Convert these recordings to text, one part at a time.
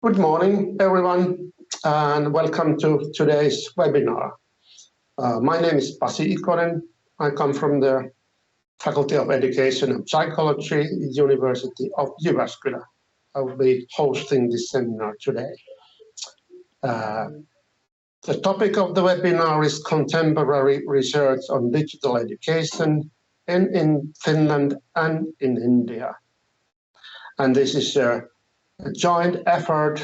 Good morning, everyone, and welcome to today's webinar. My name is Pasi Ikonen. I come from the Faculty of Education and Psychology, University of Jyväskylä. I will be hosting this seminar today. The topic of the webinar is contemporary research on digital education in Finland and in India. And this is a joint effort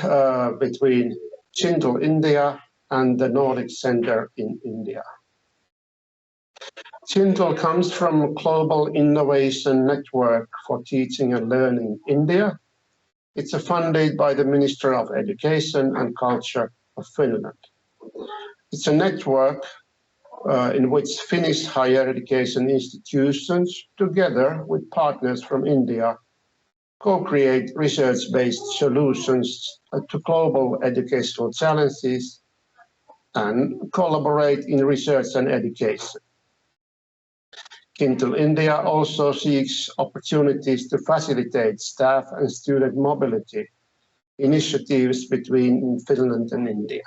between GINTL India and the Nordic Center in India. GINTL comes from Global Innovation Network for Teaching and Learning India. It's funded by the Ministry of Education and Culture of Finland. It's a network in which Finnish higher education institutions, together with partners from India, co-create research-based solutions to global educational challenges and collaborate in research and education. GINTL India also seeks opportunities to facilitate staff and student mobility initiatives between Finland and India.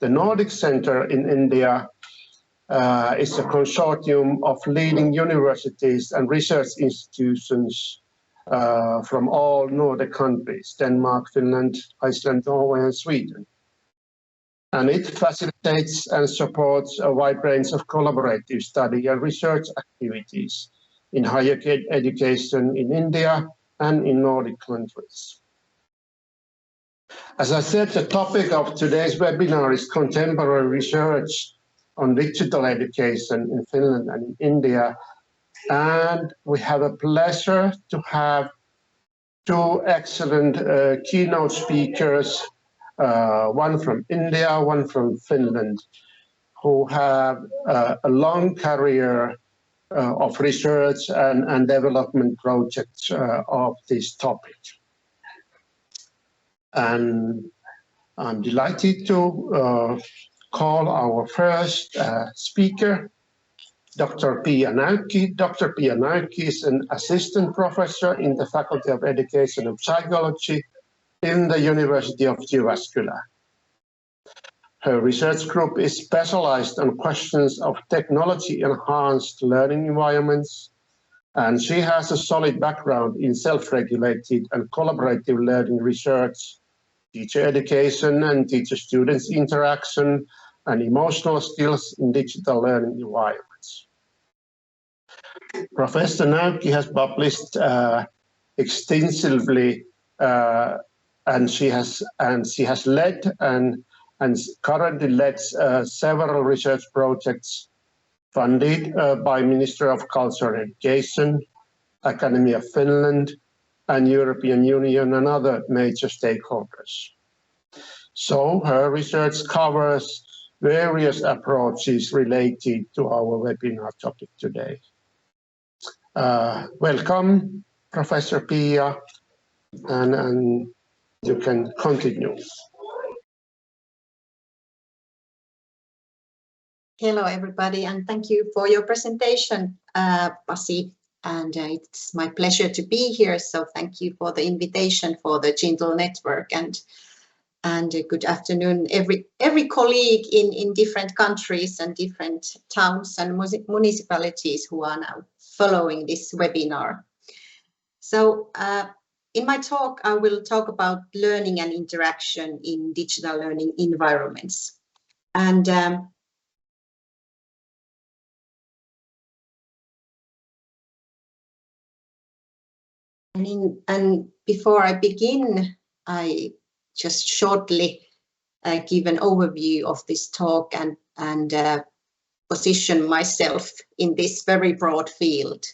The Nordic Center in India is a consortium of leading universities and research institutions from all Nordic countries, Denmark, Finland, Iceland, Norway, and Sweden. And it facilitates and supports a wide range of collaborative study and research activities in higher education in India and in Nordic countries. As I said, the topic of today's webinar is contemporary research on digital education in Finland and in India. And we have a pleasure to have two excellent keynote speakers, one from India, one from Finland, who have a long career of research and development projects of this topic. And I'm delighted to call our first speaker, Dr. Piia Näykki. Dr. Piia Näykki is an assistant professor in the Faculty of Education and Psychology in the University of Jyväskylä. Her research group is specialized on questions of technology-enhanced learning environments, and she has a solid background in self-regulated and collaborative learning research, teacher education and teacher-students interaction, and emotional skills in digital learning environments. Professor Näykki has published extensively, and she has led and currently leads several research projects funded by Ministry of Culture and Education, Academy of Finland, and European Union and other major stakeholders. So her research covers various approaches related to our webinar topic today. Welcome, Professor Piia, and you can continue. Hello, everybody, and thank you for your presentation, Pasi. And it's my pleasure to be here. So thank you for the invitation for the GINTL network, and good afternoon, every colleague in different countries and different towns and municipalities who are now following this webinar. So in my talk, I will talk about learning and interaction in digital learning environments. And before I begin, I just shortly give an overview of this talk and position myself in this very broad field.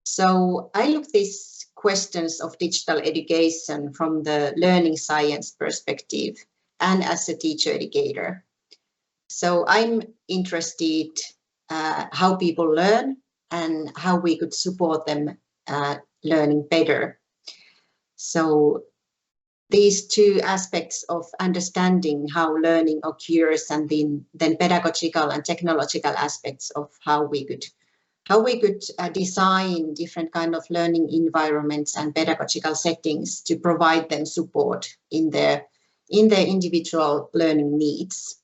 So I look at these questions of digital education from the learning science perspective and as a teacher educator. So I'm interested how people learn and how we could support them learning better. So these two aspects of understanding how learning occurs and then pedagogical and technological aspects of how we could how we could design different kind of learning environments and pedagogical settings to provide them support in their individual learning needs.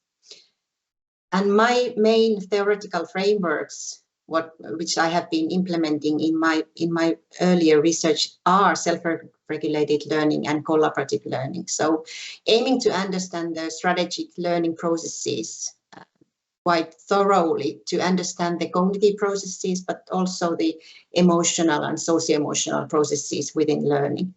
And my main theoretical frameworks, which I have been implementing in my earlier research, are self-regulated learning and collaborative learning. So aiming to understand the strategic learning processes quite thoroughly, to understand the cognitive processes, but also the emotional and socio-emotional processes within learning.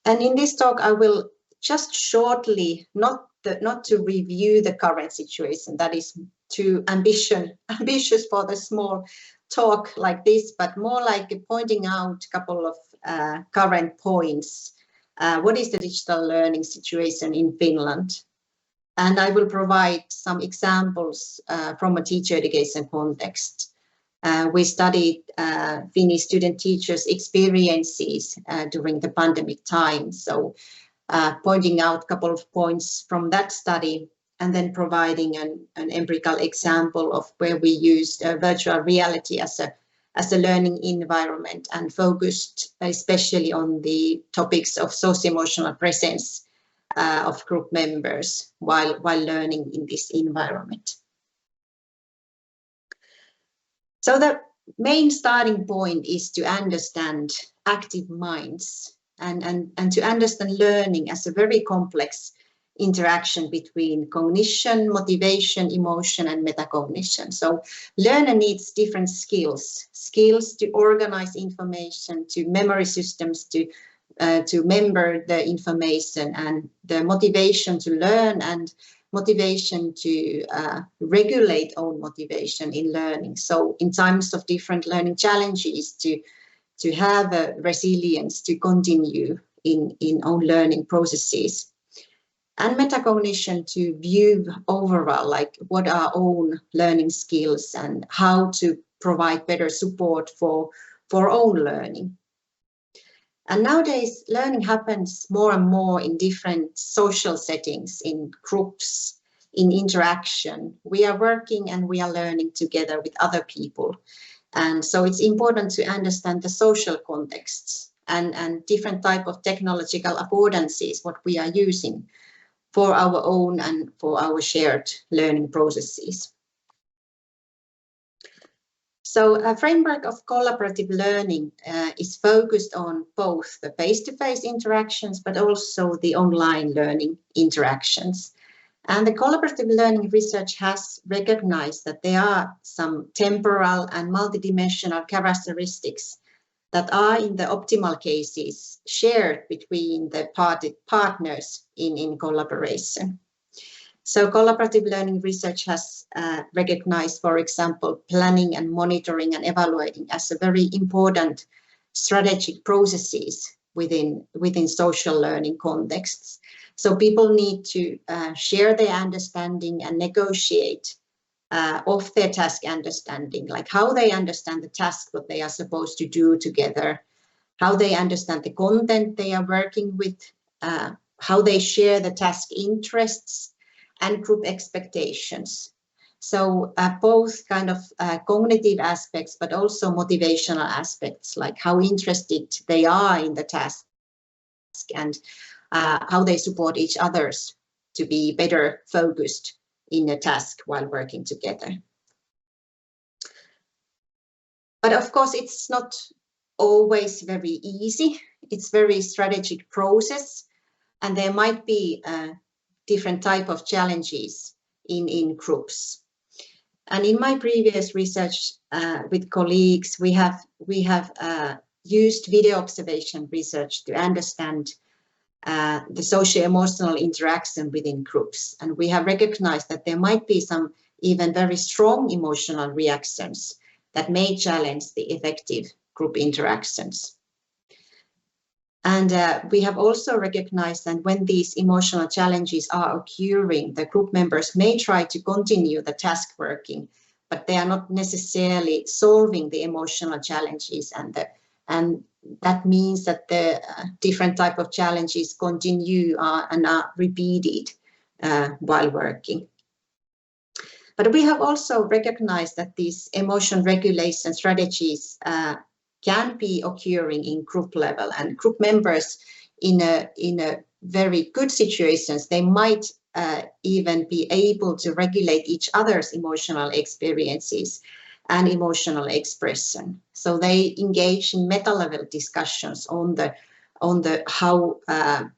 And in this talk, I will just shortly, not to review the current situation, that is too ambitious for the small talk like this, but more like pointing out a couple of current points. What is the digital learning situation in Finland? And I will provide some examples from a teacher education context. We studied Finnish student teachers' experiences during the pandemic time. So pointing out a couple of points from that study, and then providing an empirical example of where we used virtual reality as a learning environment and focused especially on the topics of socio-emotional presence of group members while learning in this environment. So the main starting point is to understand active minds and to understand learning as a very complex interaction between cognition, motivation, emotion, and metacognition. So learner needs different skills to organize information, to memory systems, to remember the information, and the motivation to learn and motivation to regulate own motivation in learning. So in times of different learning challenges, to have a resilience to continue in own learning processes. And metacognition to view overall, like what are own learning skills and how to provide better support for own learning. And nowadays, learning happens more and more in different social settings, in groups, in interaction. We are working and we are learning together with other people. And so it's important to understand the social contexts and different type of technological affordances, what we are using for our own and for our shared learning processes. So a framework of collaborative learning is focused on both the face-to-face interactions, but also the online learning interactions. And the collaborative learning research has recognized that there are some temporal and multidimensional characteristics that are in the optimal cases shared between the partners in collaboration. So collaborative learning research has recognized, for example, planning and monitoring and evaluating as a very important strategic processes within social learning contexts. So people need to share their understanding and negotiate of their task understanding, like how they understand the task, what they are supposed to do together, how they understand the content they are working with, how they share the task interests and group expectations. So both kind of cognitive aspects, but also motivational aspects, like how interested they are in the task and how they support each others to be better focused in a task while working together. But of course, it's not always very easy. It's very strategic process, and there might be different type of challenges in groups. And in my previous research with colleagues, we have used video observation research to understand the socio-emotional interaction within groups. And we have recognized that there might be some even very strong emotional reactions that may challenge the effective group interactions. And we have also recognized that when these emotional challenges are occurring, the group members may try to continue the task working, but they are not necessarily solving the emotional challenges, and that means that the different type of challenges continue and are repeated while working. But we have also recognized that these emotion regulation strategies can be occurring in group level, and group members in a very good situations, they might even be able to regulate each other's emotional experiences and emotional expression. So they engage in meta-level discussions on the how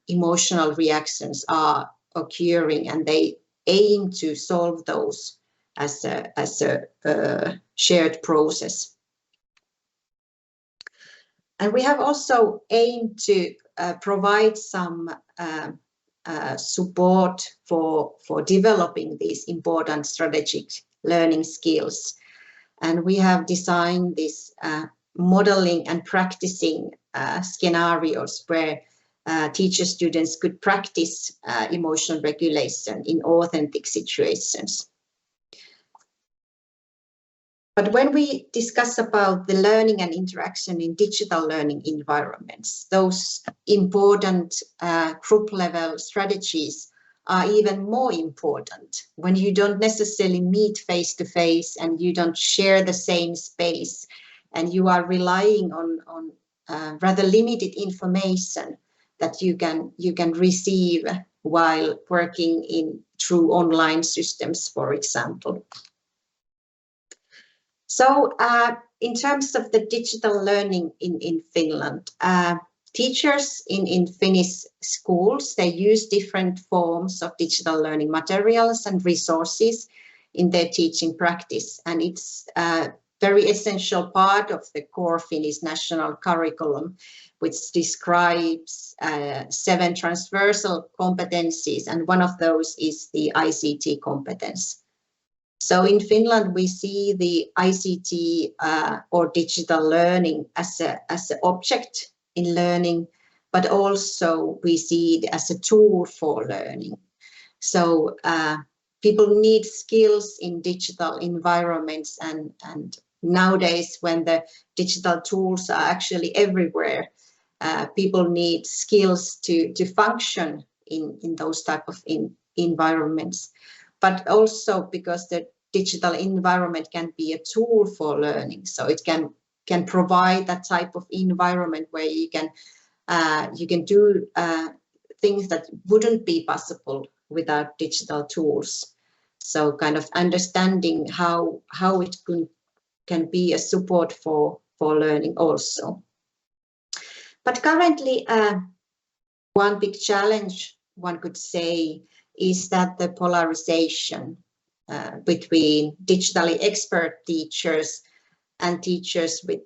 emotional reactions are occurring, and they aim to solve those as a shared process. And we have also aimed to provide some support for developing these important strategic learning skills. And we have designed this modeling and practicing scenarios where teacher students could practice emotion regulation in authentic situations. But when we discuss about the learning and interaction in digital learning environments, those important group level strategies are even more important when you don't necessarily meet face to face and you don't share the same space and you are relying on rather limited information that you can receive while working through online systems, for example. So in terms of the digital learning in Finland, teachers in Finnish schools, they use different forms of digital learning materials and resources in their teaching practice. And it's a very essential part of the core Finnish national curriculum, which describes 7 transversal competencies. And one of those is the ICT competence. So in Finland, we see the ICT or digital learning as an object in learning, but also we see it as a tool for learning. So people need skills in digital environments, and nowadays when the digital tools are actually everywhere, people need skills to function in those type of environments. But also because the digital environment can be a tool for learning, so it can provide that type of environment where you can do things that wouldn't be possible without digital tools. So kind of understanding how it can be a support for learning also. But currently, one big challenge, one could say, is that the polarization between digitally expert teachers and teachers with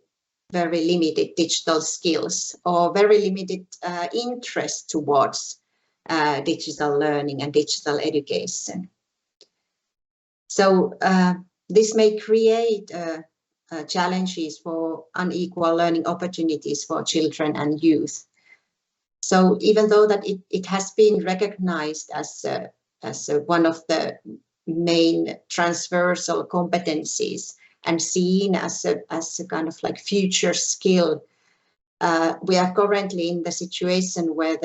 very limited digital skills or very limited interest towards digital learning and digital education. So this may create challenges for unequal learning opportunities for children and youth. So even though that it has been recognized as one of the main transversal competencies and seen as a kind of like future skill, we are currently in the situation where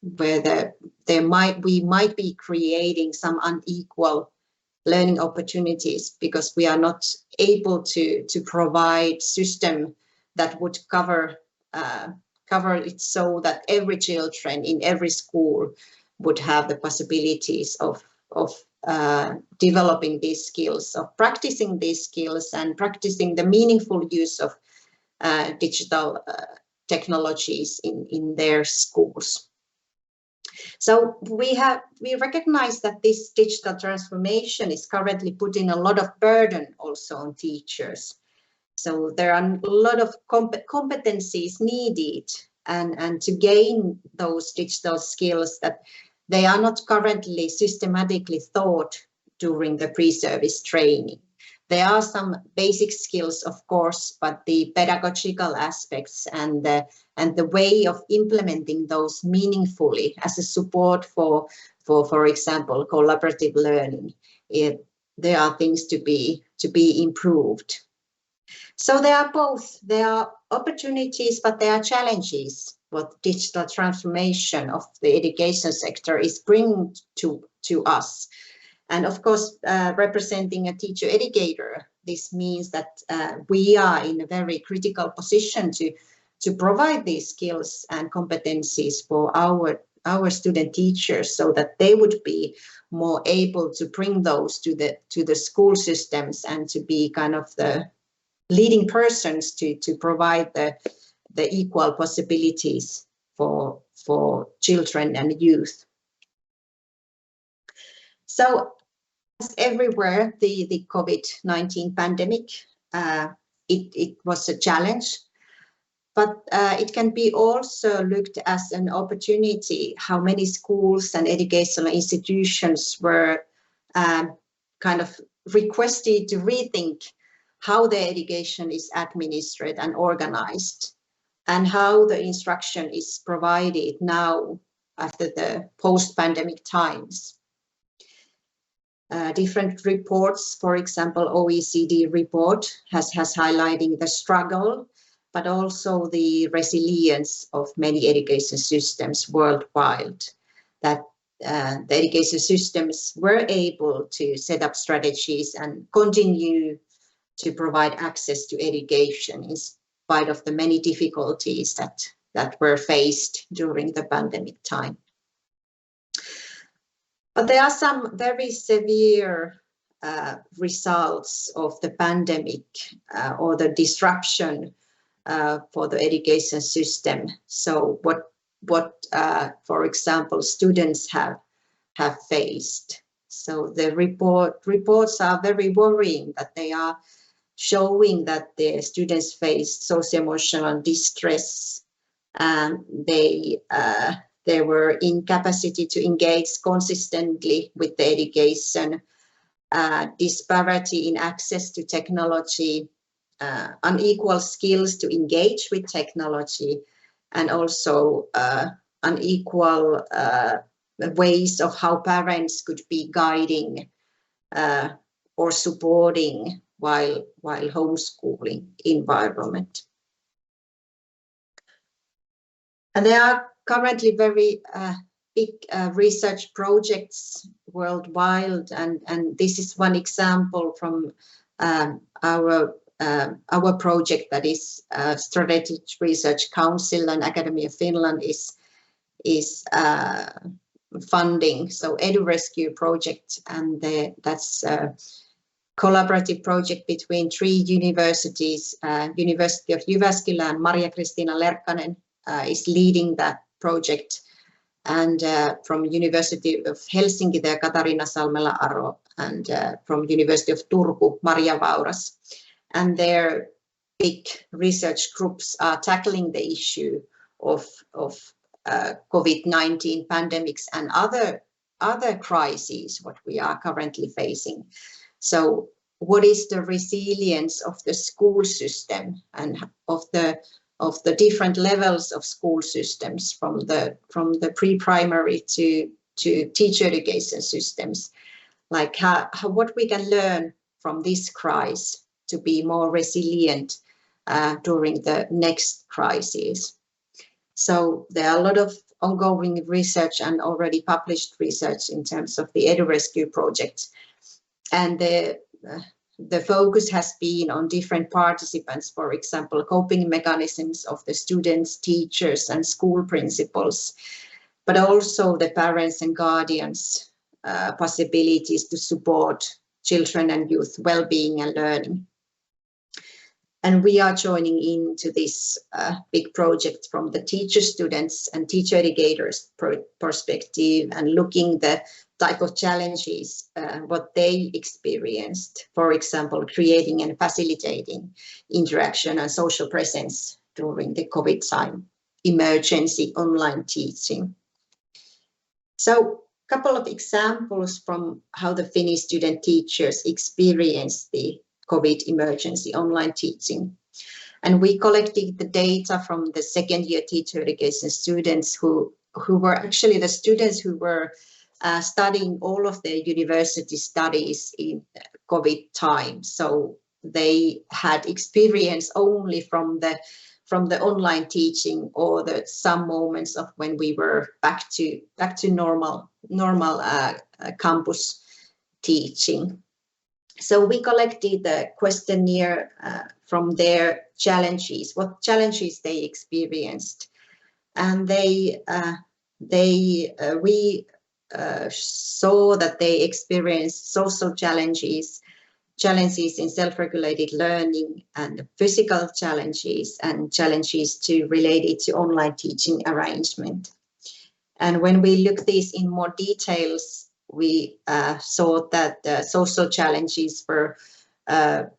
we might be creating some unequal learning opportunities because we are not able to provide system that would cover it so that every children in every school would have the possibilities of developing these skills, of practicing these skills and practicing the meaningful use of digital technologies in their schools. So we recognize that this digital transformation is currently putting a lot of burden also on teachers. So there are a lot of competencies needed and to gain those digital skills that they are not currently systematically taught during the pre-service training. There are some basic skills, of course, but the pedagogical aspects and the way of implementing those meaningfully as a support for example, collaborative learning, there are things to be improved. So there are opportunities, but there are challenges what digital transformation of the education sector is bringing to us. And of course, representing a teacher educator, this means that we are in a very critical position to provide these skills and competencies for our student teachers, so that they would be more able to bring those to the school systems and to be kind of the leading persons to provide the equal possibilities for children and youth. So as everywhere, the COVID-19 pandemic, it was a challenge, but it can be also looked as an opportunity how many schools and educational institutions were kind of requested to rethink how the education is administered and organized, and how the instruction is provided now after the post-pandemic times. Different reports, for example, OECD report has highlighting the struggle, but also the resilience of many education systems worldwide, that the education systems were able to set up strategies and continue to provide access to education in spite of the many difficulties that were faced during the pandemic time. But there are some very severe results of the pandemic or the disruption for the education system. So what for example, students have faced. So the reports are very worrying, that they are showing that the students faced socio-emotional distress, and they were incapacity to engage consistently with the education, disparity in access to technology, unequal skills to engage with technology, and also unequal ways of how parents could be guiding or supporting while homeschooling environment. And there are currently very big research projects worldwide, and this is one example from our project, that is Strategic Research Council and Academy of Finland is funding. So EduRescue project, and that's a collaborative project between 3 universities. University of Jyväskylä and Maria-Kristiina Lerkkanen is leading that project, and from University of Helsinki there Katariina Salmela-Aro, and from University of Turku Maria Vauras, and their big research groups are tackling the issue of COVID-19 pandemics and other crises what we are currently facing. So what is the resilience of the school system and of the different levels of school systems, from the pre-primary to teacher education systems, like what we can learn from this crisis to be more resilient during the next crisis. So there are a lot of ongoing research and already published research in terms of the EduRescue project, and the focus has been on different participants, for example, coping mechanisms of the students, teachers, and school principals, but also the parents and guardians' possibilities to support children and youth well-being and learning. And we are joining into this big project from the teacher students and teacher educators perspective, and looking the type of challenges what they experienced, for example, creating and facilitating interaction and social presence during the COVID time, emergency online teaching. So a couple of examples from how the Finnish student teachers experienced the COVID emergency online teaching. And we collected the data from the second year teacher education students who were actually the students who were studying all of their university studies in COVID time. So they had experience only from the online teaching, or some moments of when we were back to normal campus teaching. So we collected the questionnaire from their challenges, what challenges they experienced, and we saw that they experienced social challenges in self-regulated learning, and physical challenges, and challenges related to online teaching arrangement. And when we look these in more details, we saw that the social challenges were the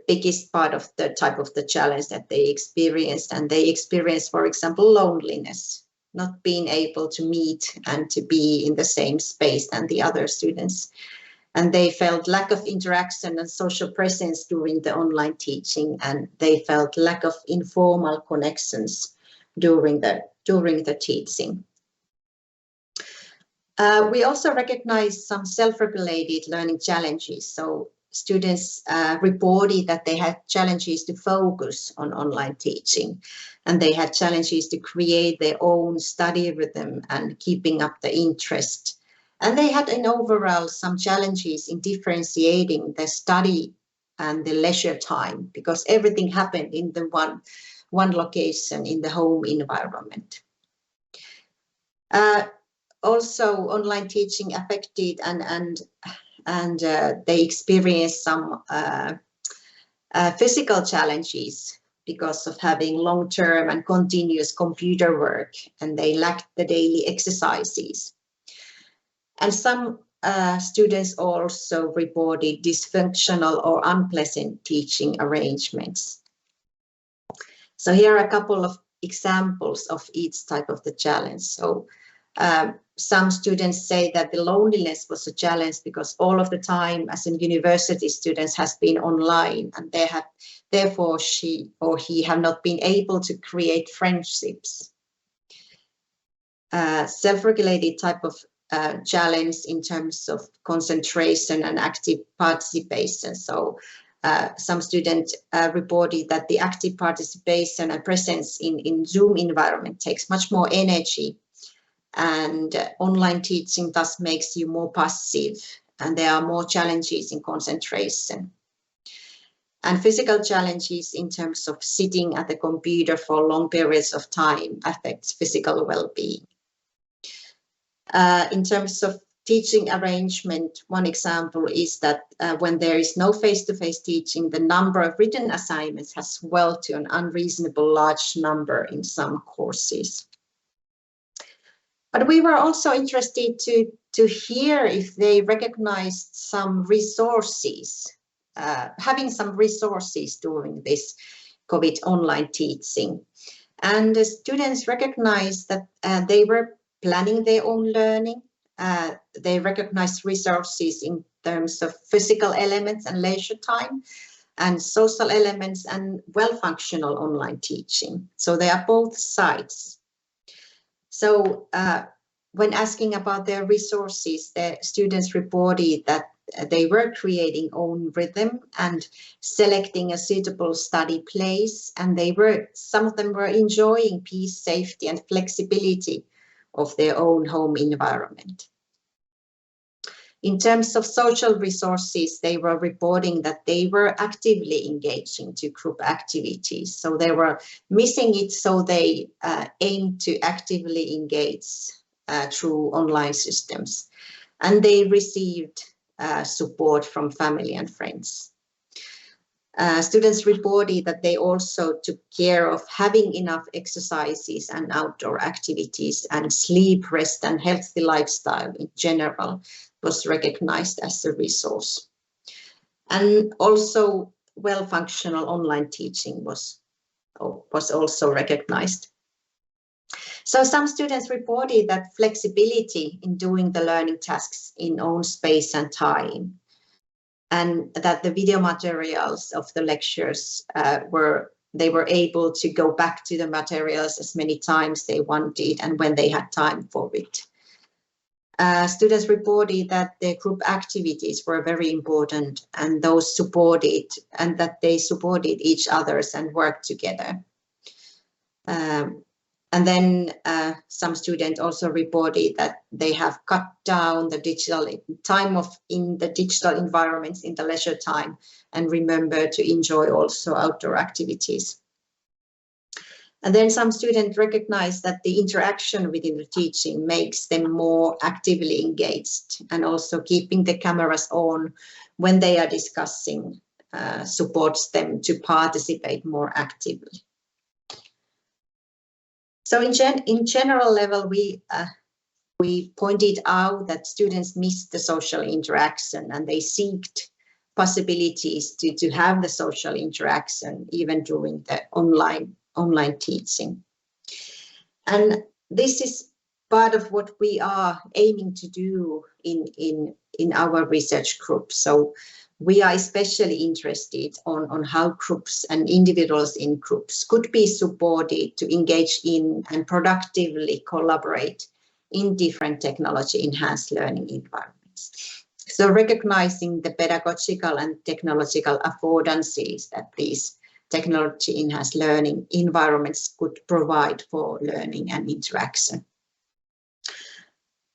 biggest part of the type of the challenge that they experienced. And they experienced, for example, loneliness, not being able to meet and to be in the same space than the other students. And they felt lack of interaction and social presence during the online teaching, and they felt lack of informal connections during the teaching. We also recognized some self-regulated learning challenges. So students reported that they had challenges to focus on online teaching, and they had challenges to create their own study rhythm and keeping up the interest. And they had in overall some challenges in differentiating the study and the leisure time, because everything happened in the one location in the home environment. Also, online teaching affected and they experienced some physical challenges because of having long-term and continuous computer work, and they lacked the daily exercises. And some students also reported dysfunctional or unpleasant teaching arrangements. So here are a couple of examples of each type of the challenge. So some students say that the loneliness was a challenge because all of the time as a university students has been online, and they have, therefore she or he have not been able to create friendships. Self-regulated type of challenge in terms of concentration and active participation. So some students reported that the active participation and presence in Zoom environment takes much more energy, and online teaching thus makes you more passive, and there are more challenges in concentration. And physical challenges in terms of sitting at the computer for long periods of time affects physical well-being. In terms of teaching arrangement, one example is that when there is no face-to-face teaching, the number of written assignments has swelled to an unreasonable large number in some courses. But we were also interested to hear if they recognized some resources, having some resources during this COVID online teaching. And the students recognized that they were planning their own learning. They recognized resources in terms of physical elements and leisure time, and social elements and well-functional online teaching. So they are both sides. So when asking about their resources, the students reported that they were creating own rhythm and selecting a suitable study place, and some of them were enjoying peace, safety, and flexibility of their own home environment. In terms of social resources, they were reporting that they were actively engaging to group activities. So they were missing it, so they aimed to actively engage through online systems. And they received support from family and friends. Students reported that they also took care of having enough exercises and outdoor activities, and sleep, rest, and healthy lifestyle in general was recognized as a resource. And also well-functional online teaching was also recognized. So some students reported that flexibility in doing the learning tasks in own space and time, and that the video materials of the lectures they were able to go back to the materials as many times they wanted and when they had time for it. Students reported that their group activities were very important, and those supported, and that they supported each others and worked together. And then some students also reported that they have cut down the digital time in the digital environments in the leisure time and remember to enjoy also outdoor activities. And then some students recognize that the interaction within the teaching makes them more actively engaged, and also keeping the cameras on when they are discussing supports them to participate more actively. So in general level, we pointed out that students missed the social interaction and they seeked possibilities to have the social interaction even during the online teaching. And this is part of what we are aiming to do in our research group. So we are especially interested on how groups and individuals in groups could be supported to engage in and productively collaborate in different technology-enhanced learning environments. So recognizing the pedagogical and technological affordances that these technology-enhanced learning environments could provide for learning and interaction.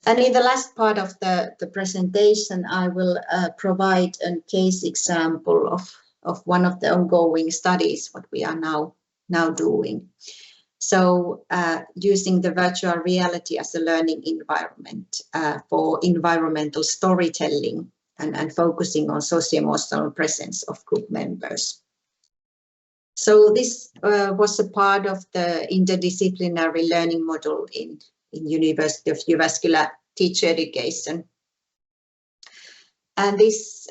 And in the last part of the presentation, I will provide a case example of one of the ongoing studies, what we are now doing. So using the virtual reality as a learning environment for environmental storytelling and focusing on socio-emotional presence of group members. So this was a part of the interdisciplinary learning model in University of Jyväskylä teacher education. And this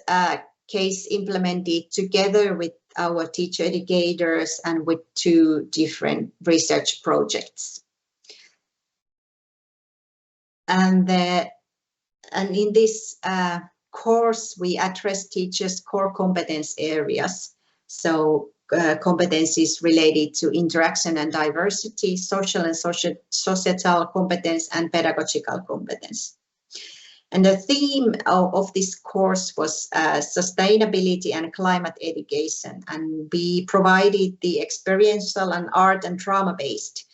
case implemented together with our teacher educators and with 2 different research projects. And in this course, we address teachers' core competence areas. So competencies related to interaction and diversity, social and societal competence, and pedagogical competence. And the theme of this course was sustainability and climate education. And we provided the experiential and art and drama-based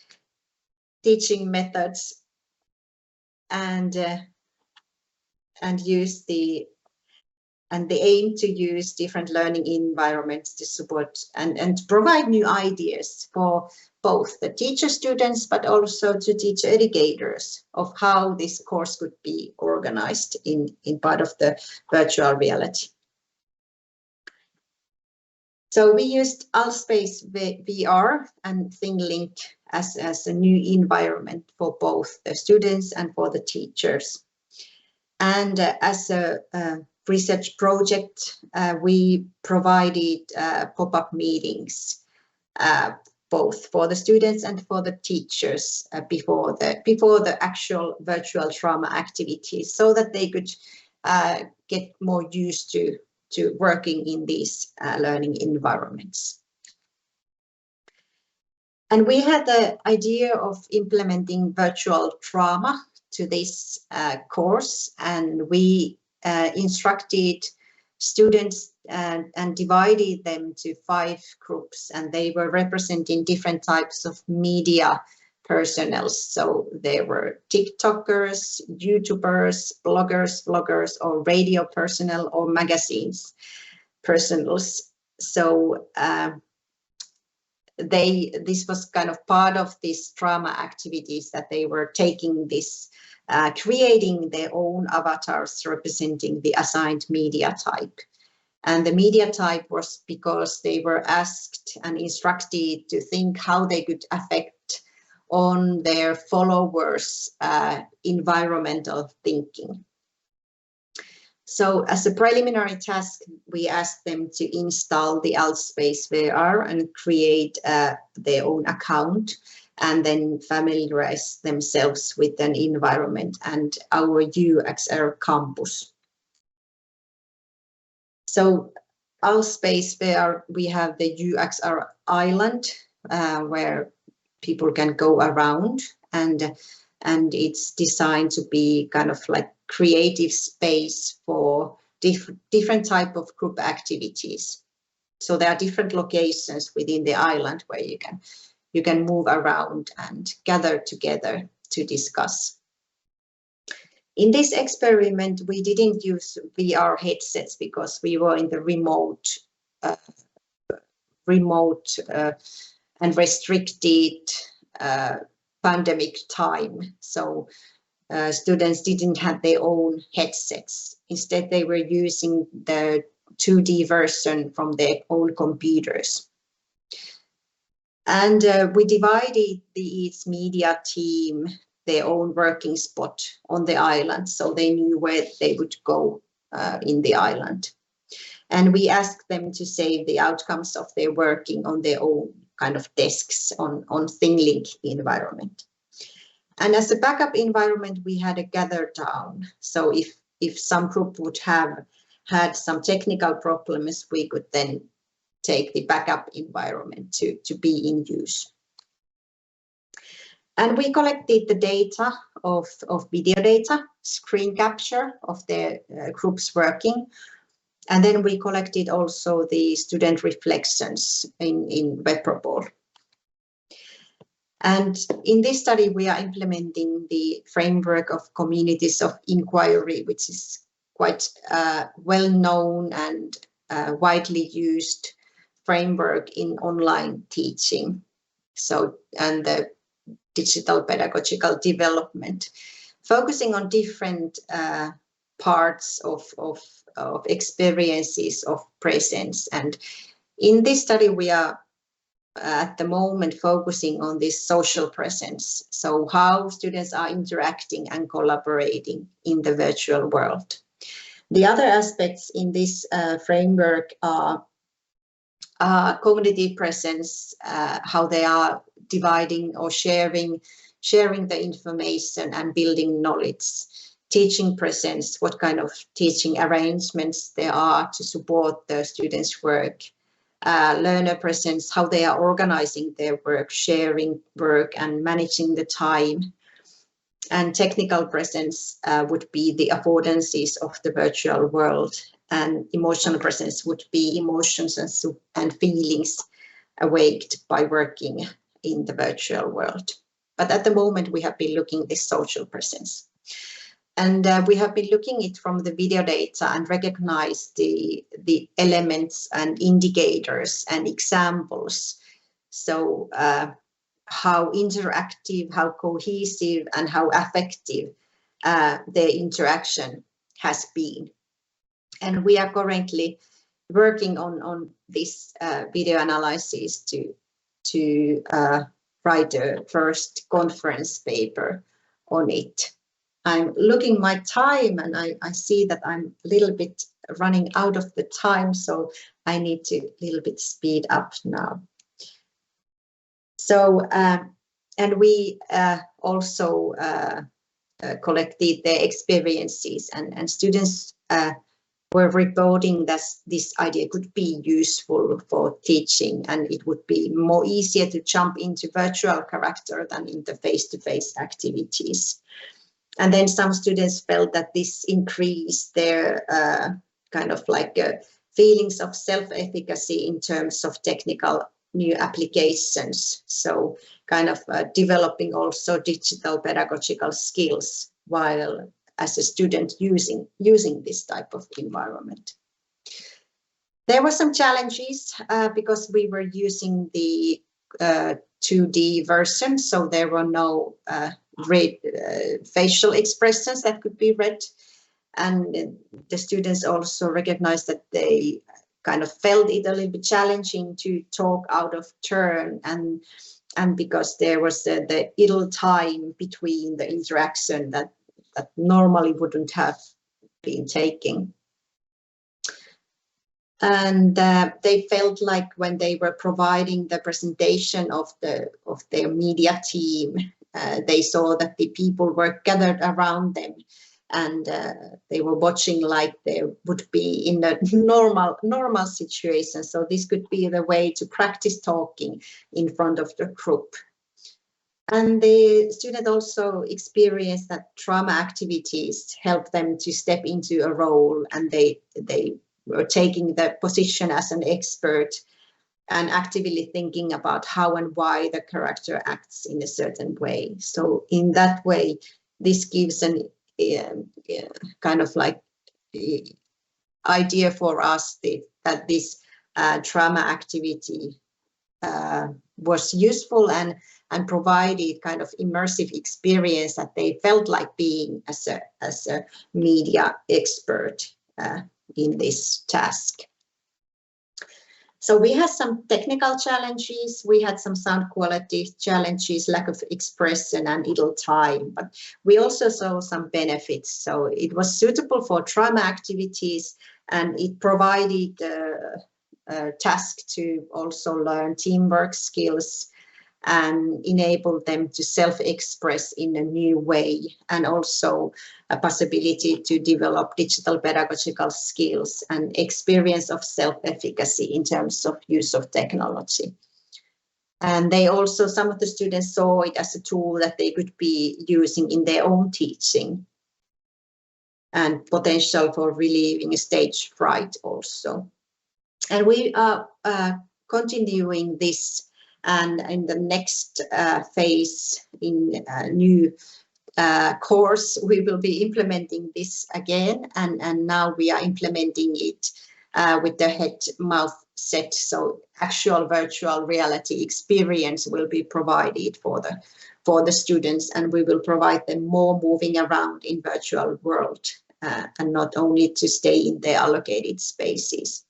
teaching methods and the aim to use different learning environments to support and provide new ideas for both the teacher students, but also to teacher educators of how this course could be organized in part of the virtual reality. So we used Allspace VR and ThingLink as a new environment for both the students and for the teachers. And as a research project, we provided pop-up meetings, both for the students and for the teachers before the actual virtual drama activities, so that they could get more used to working in these learning environments. And we had the idea of implementing virtual drama to this course, and we instructed students and divided them to 5 groups, and they were representing different types of media personnel. So there were TikTokers, YouTubers, bloggers, vloggers, or radio personnel, or magazines personnels. So this was kind of part of these drama activities that they were taking this, creating their own avatars representing the assigned media type. And the media type was because they were asked and instructed to think how they could affect on their followers' environmental thinking. So as a preliminary task, we asked them to install the Allspace VR and create their own account, and then familiarize themselves with an environment and our UXR campus. So Allspace VR, we have the UXR island where people can go around, and it's designed to be kind of like creative space for different type of group activities. So there are different locations within the island where you you can move around and gather together to discuss. In this experiment, we didn't use VR headsets because we were in the remote and restricted pandemic time. So students didn't have their own headsets. Instead, they were using the 2D version from their own computers. And we divided each media team their own working spot on the island, so they knew where they would go in the island. And we asked them to save the outcomes of their working on their own kind of desks on ThingLink environment. And as a backup environment, we had a gather down. So if some group would have had some technical problems, we could then take the backup environment to be in use. And we collected the data of video data, screen capture of the groups working. And then we collected also the student reflections in WebPropol. And in this study, we are implementing the framework of communities of inquiry, which is quite well-known and widely used framework in online teaching. So, and the digital pedagogical development, focusing on different parts of experiences of presence. And in this study, we are at the moment focusing on this social presence. So how students are interacting and collaborating in the virtual world. The other aspects in this framework are cognitive presence, how they are dividing or sharing the information and building knowledge. Teaching presence, what kind of teaching arrangements there are to support the students' work. Learner presence, how they are organizing their work, sharing work and managing the time. And technical presence would be the affordances of the virtual world. And emotional presence would be emotions and feelings awaked by working in the virtual world. But at the moment, we have been looking at this social presence. And we have been looking at it from the video data and recognize the elements and indicators and examples. So how interactive, how cohesive, and how effective the interaction has been. And we are currently working on this video analysis to write a first conference paper on it. I'm looking my time and I see that I'm a little bit running out of the time, so I need to a little bit speed up now. So, and we also collected their experiences and students were reporting that this idea could be useful for teaching and it would be more easier to jump into virtual character than in the face-to-face activities. And then some students felt that this increased their kind of like feelings of self-efficacy in terms of technical new applications. So kind of developing also digital pedagogical skills while as a student using this type of environment. There were some challenges because we were using the 2D version, so there were no facial expressions that could be read. And the students also recognized that they kind of felt it a little bit challenging to talk out of turn and because there was the idle time between the interaction that normally wouldn't have been taking. And they felt like when they were providing the presentation of their media team, they saw that the people were gathered around them and they were watching like they would be in a normal situation. So this could be the way to practice talking in front of the group. And the student also experienced that trauma activities help them to step into a role and they were taking the position as an expert and actively thinking about how and why the character acts in a certain way. So in that way, this gives an kind of like idea for us that this drama activity was useful and provided kind of immersive experience that they felt like being as a media expert in this task. So we had some technical challenges, we had some sound quality challenges, lack of expression and idle time, but we also saw some benefits. So it was suitable for drama activities, and it provided a task to also learn teamwork skills and enable them to self-express in a new way, and also a possibility to develop digital pedagogical skills and experience of self-efficacy in terms of use of technology. And they also, some of the students saw it as a tool that they could be using in their own teaching, and potential for relieving stage fright also. And we are continuing this, and in the next phase in a new course, we will be implementing this again, and now we are implementing it with the head-mouth set. So actual virtual reality experience will be provided for the students, and we will provide them more moving around in virtual world, and not only to stay in their allocated spaces.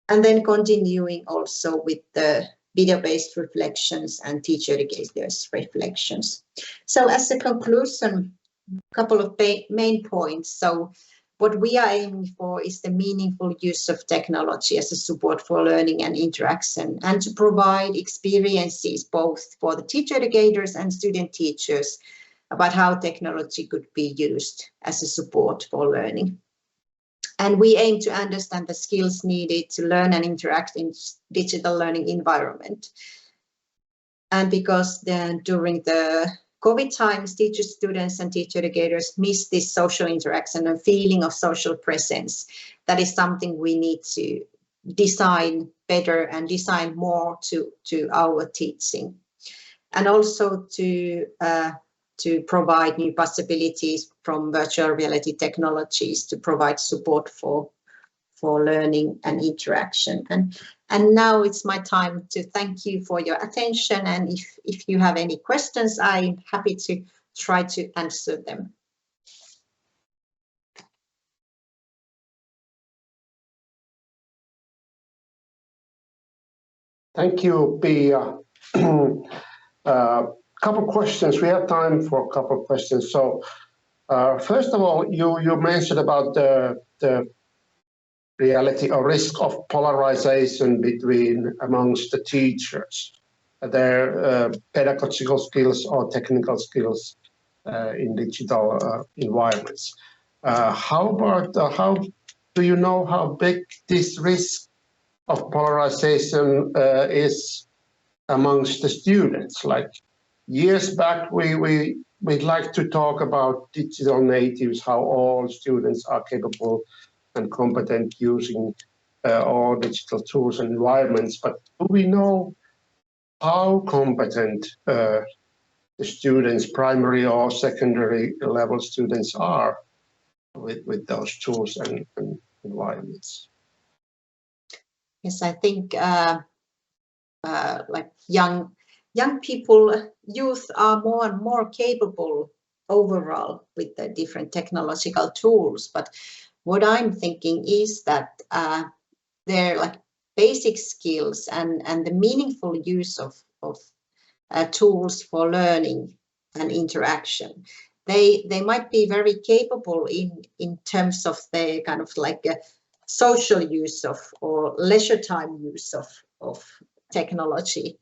And then continuing also with the video-based reflections and teacher-educators reflections. So as a conclusion, a couple of main points. So what we are aiming for is the meaningful use of technology as a support for learning and interaction, and to provide experiences both for the teacher-educators and student teachers about how technology could be used as a support for learning. And we aim to understand the skills needed to learn and interact in digital learning environment. And because then during the COVID times, teachers, students, and teacher educators miss this social interaction and feeling of social presence. That is something we need to design better and design more to our teaching. And also to provide new possibilities from virtual reality technologies to provide support for learning and interaction. And now it's my time to thank you for your attention. And if you have any questions, I'm happy to try to answer them. Thank you, Piia. Couple questions. We have time for a couple of questions. So, first of all, you mentioned about the reality or risk of polarization amongst the teachers, their pedagogical skills or technical skills in digital environments. How do you know how big this risk of polarization is amongst the students? Like, years back, we'd like to talk about digital natives, how all students are capable and competent using all digital tools and environments. But do we know how competent the students, primary or secondary level students, are with those tools and environments? Yes, I think like young people, youth are more and more capable overall with the different technological tools. But what I'm thinking is that their like basic skills and the meaningful use of tools for learning and interaction, they might be very capable in terms of the kind of like a social use of or leisure time use of technology.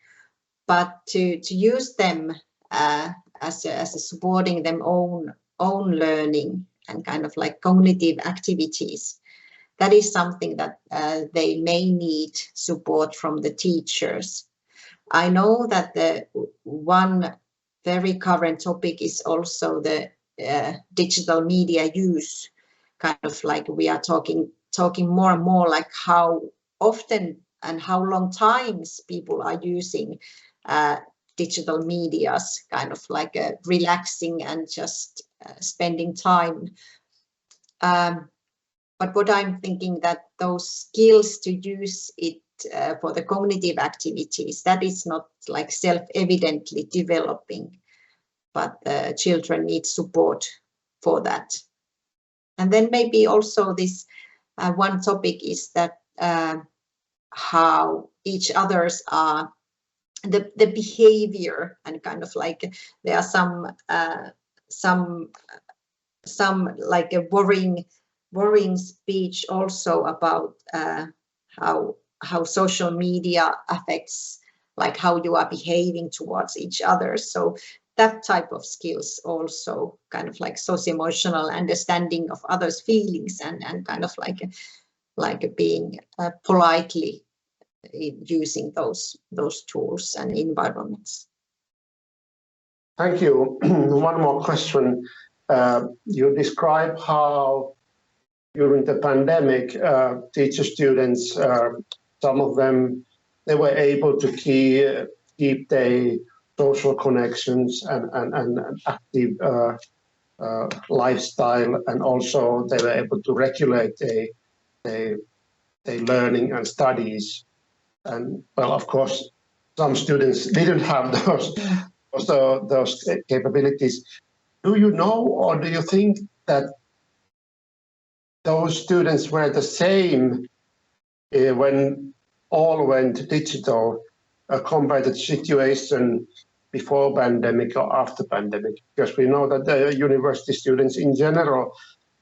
But to use them as a supporting them own learning and kind of like cognitive activities, that is something that they may need support from the teachers. I know that the one very current topic is also the digital media use. Kind of like we are talking more and more like how often and how long times people are using digital medias, kind of like relaxing and just spending time. But what I'm thinking that those skills to use it for the cognitive activities, that is not like self-evidently developing, but children need support for that. And then maybe also this one topic is that how each others are, the behavior, and kind of like there are some like a worrying speech also about how social media affects like how you are behaving towards each other. So that type of skills also, kind of like socio-emotional understanding of others' feelings, and kind of like being politely using those tools and environments. Thank you. One more question. You describe how during the pandemic, teacher students, some of them, they were able to keep their social connections and active lifestyle, and also they were able to regulate their learning and studies. And well, of course, some students didn't have those capabilities. Do you know, or do you think that those students were the same when all went digital compared to the situation before pandemic or after pandemic? Because we know that the university students in general,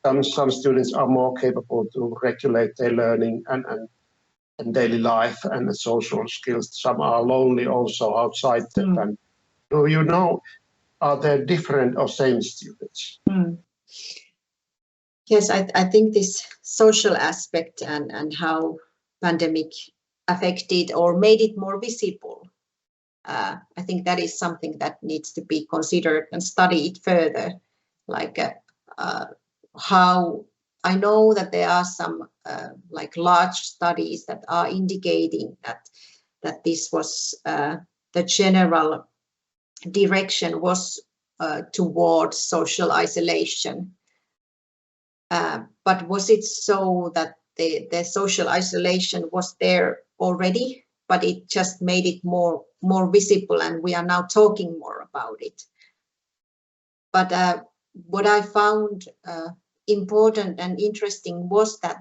some students are more capable to regulate their learning and daily life and the social skills. Some are lonely also outside the pandemic. Do you know, are there different or same students? Yes, I think this social aspect and how pandemic affected or made it more visible, I think that is something that needs to be considered and studied further. Like how I know that there are some like large studies that are indicating that this was the general direction was towards social isolation. But was it so that the social isolation was there already, but it just made it more visible, and we are now talking more about it? But what I found important and interesting was that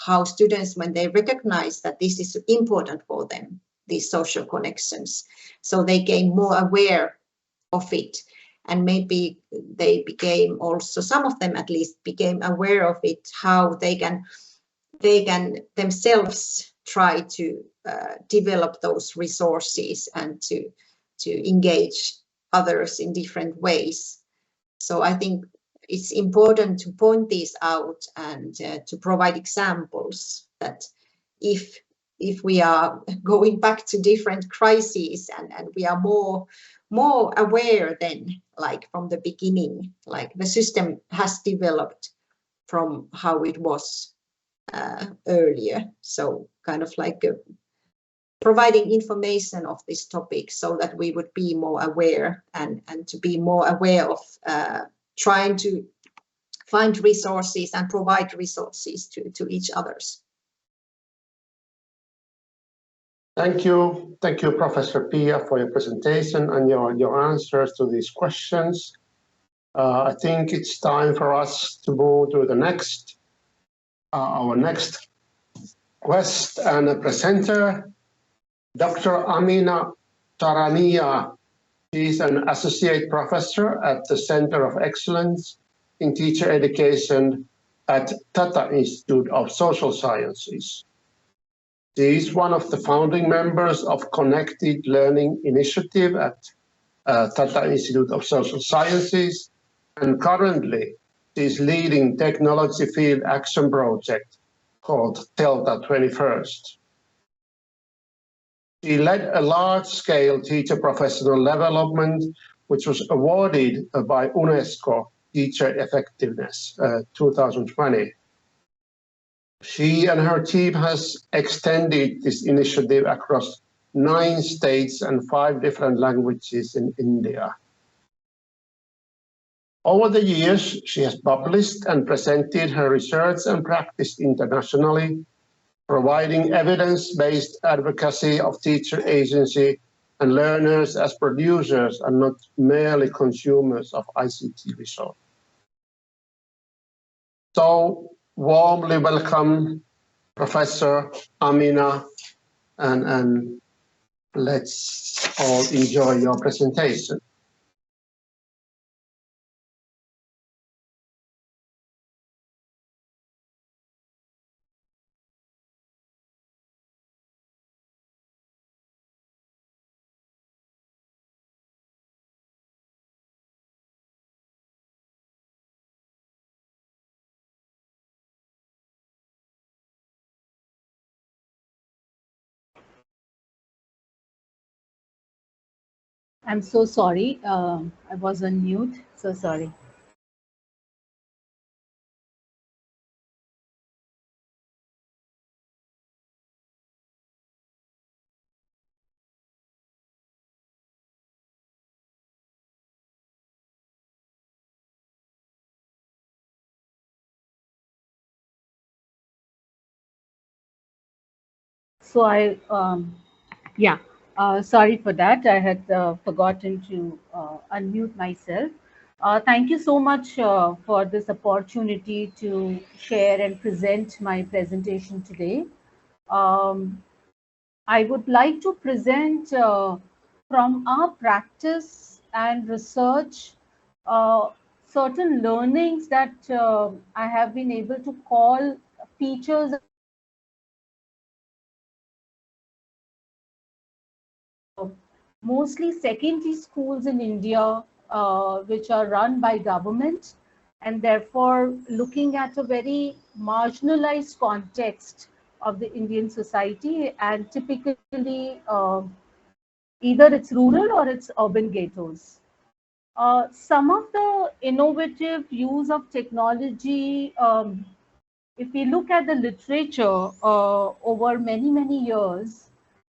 how students, when they recognize that this is important for them, these social connections, so they became more aware of it. And maybe they became also, some of them at least, became aware of it, how they can themselves try to develop those resources and to engage others in different ways. So I think it's important to point these out and to provide examples that if we are going back to different crises and we are more aware then, like from the beginning, like the system has developed from how it was earlier. So kind of like providing information of this topic so that we would be more aware and to be more aware of trying to find resources and provide resources to each others. Thank you, Professor Piia, for your presentation and your answers to these questions. I think it's time for us to move to the next, our next guest and a presenter, Dr. Amina Tarania. She's an associate professor at the Center of Excellence in Teacher Education at Tata Institute of Social Sciences. She is one of the founding members of Connected Learning Initiative at Tata Institute of Social Sciences, and currently she is leading technology field action project called Delta 21st. She led a large-scale teacher professional development, which was awarded by UNESCO Teacher Effectiveness 2020. She and her team has extended this initiative across 9 states and 5 different languages in India. Over the years, she has published and presented her research and practice internationally, providing evidence-based advocacy of teacher agency and learners as producers and not merely consumers of ICT resources. So warmly welcome, Professor Amina, and let's all enjoy your presentation. I'm so sorry. I was on mute. So sorry. So sorry for that. I had forgotten to unmute myself. Thank you so much for this opportunity to share and present my presentation today. I would like to present from our practice and research certain learnings that I have been able to call features mostly secondary schools in India, which are run by government, and therefore looking at a very marginalized context of the Indian society, and typically either it's rural or it's urban ghettos. Some of the innovative use of technology, if we look at the literature over many years,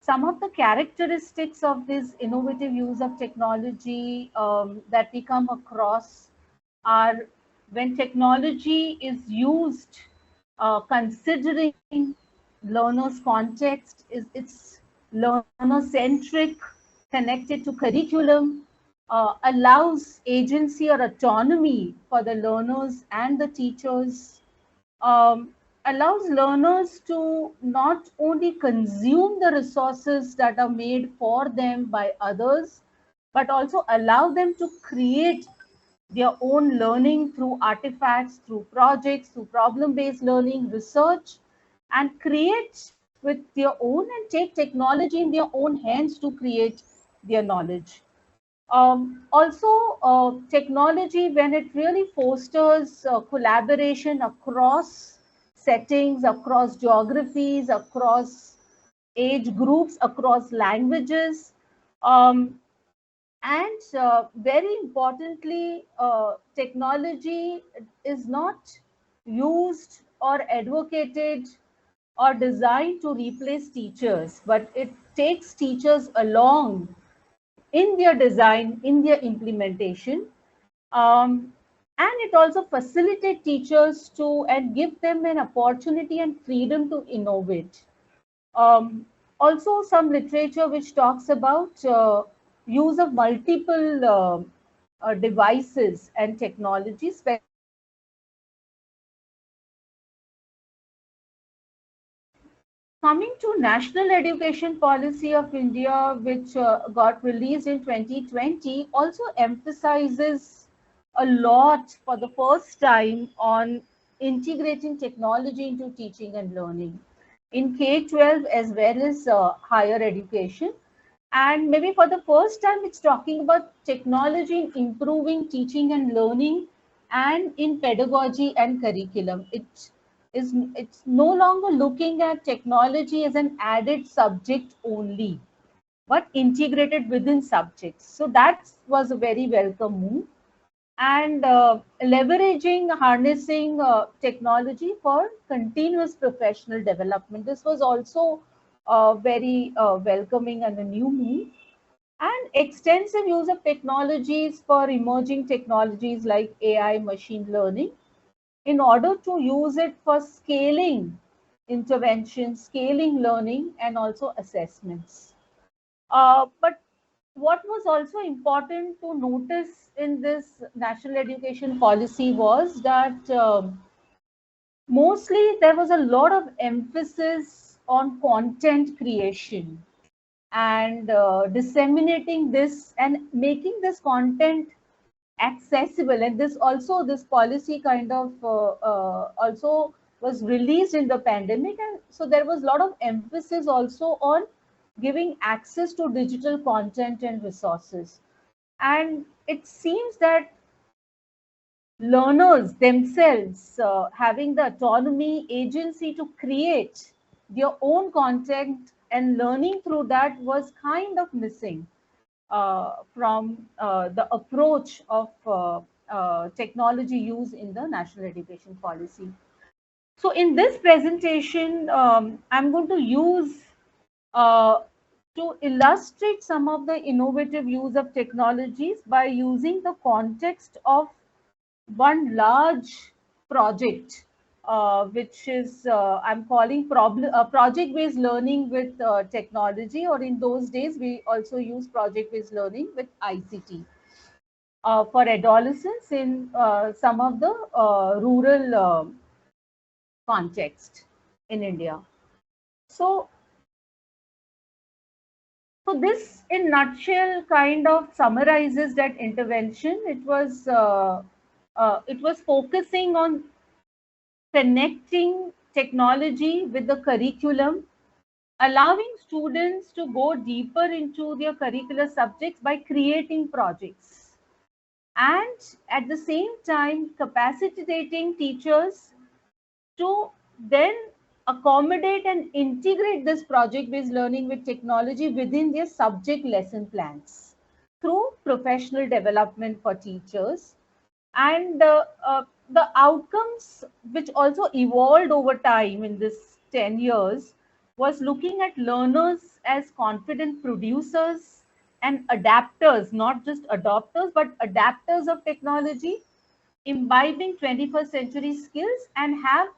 some of the characteristics of this innovative use of technology that we come across are when technology is used considering learners' context, it's learner-centric, connected to curriculum, allows agency or autonomy for the learners and the teachers, um, allows learners to not only consume the resources that are made for them by others, but also allow them to create their own learning through artifacts, through projects, through problem-based learning, research, and create with their own and take technology in their own hands to create their knowledge. Technology, when it really fosters collaboration across settings, across geographies, across age groups, across languages, and very importantly, technology is not used or advocated or designed to replace teachers, but it takes teachers along in their design, in their implementation. And it also facilitates teachers to and give them an opportunity and freedom to innovate. Also, some literature which talks about use of multiple devices and technologies. Coming to National Education Policy of India, which got released in 2020, also emphasizes a lot for the first time on integrating technology into teaching and learning in K-12 as well as higher education. And maybe for the first time, it's talking about technology in improving teaching and learning and in pedagogy and curriculum. It's no longer looking at technology as an added subject only, but integrated within subjects. So that was a very welcome move. and leveraging, harnessing technology for continuous professional development. This was also very welcoming and a new move. And extensive use of technologies for emerging technologies like AI, machine learning, in order to use it for scaling intervention, scaling learning, and also assessments. But what was also important to notice in this national education policy was that mostly there was a lot of emphasis on content creation and disseminating this and making this content accessible. And this policy kind of also was released in the pandemic, and so there was a lot of emphasis also on giving access to digital content and resources. And it seems that learners themselves having the autonomy, agency to create their own content and learning through that was kind of missing from the approach of technology use in the national education policy. So in this presentation, I'm going to use uh, to illustrate some of the innovative use of technologies by using the context of one large project, which is I'm calling project-based learning with technology, or in those days we also use project-based learning with ICT for adolescents in some of the rural context in India. So, so this in nutshell kind of summarizes that intervention. It was focusing on connecting technology with the curriculum, allowing students to go deeper into their curricular subjects by creating projects, and at the same time capacitating teachers to then accommodate and integrate this project-based learning with technology within their subject lesson plans through professional development for teachers. And the outcomes, which also evolved over time in this 10 years, was looking at learners as confident producers and adapters, not just adopters, but adapters of technology, imbibing 21st century skills and have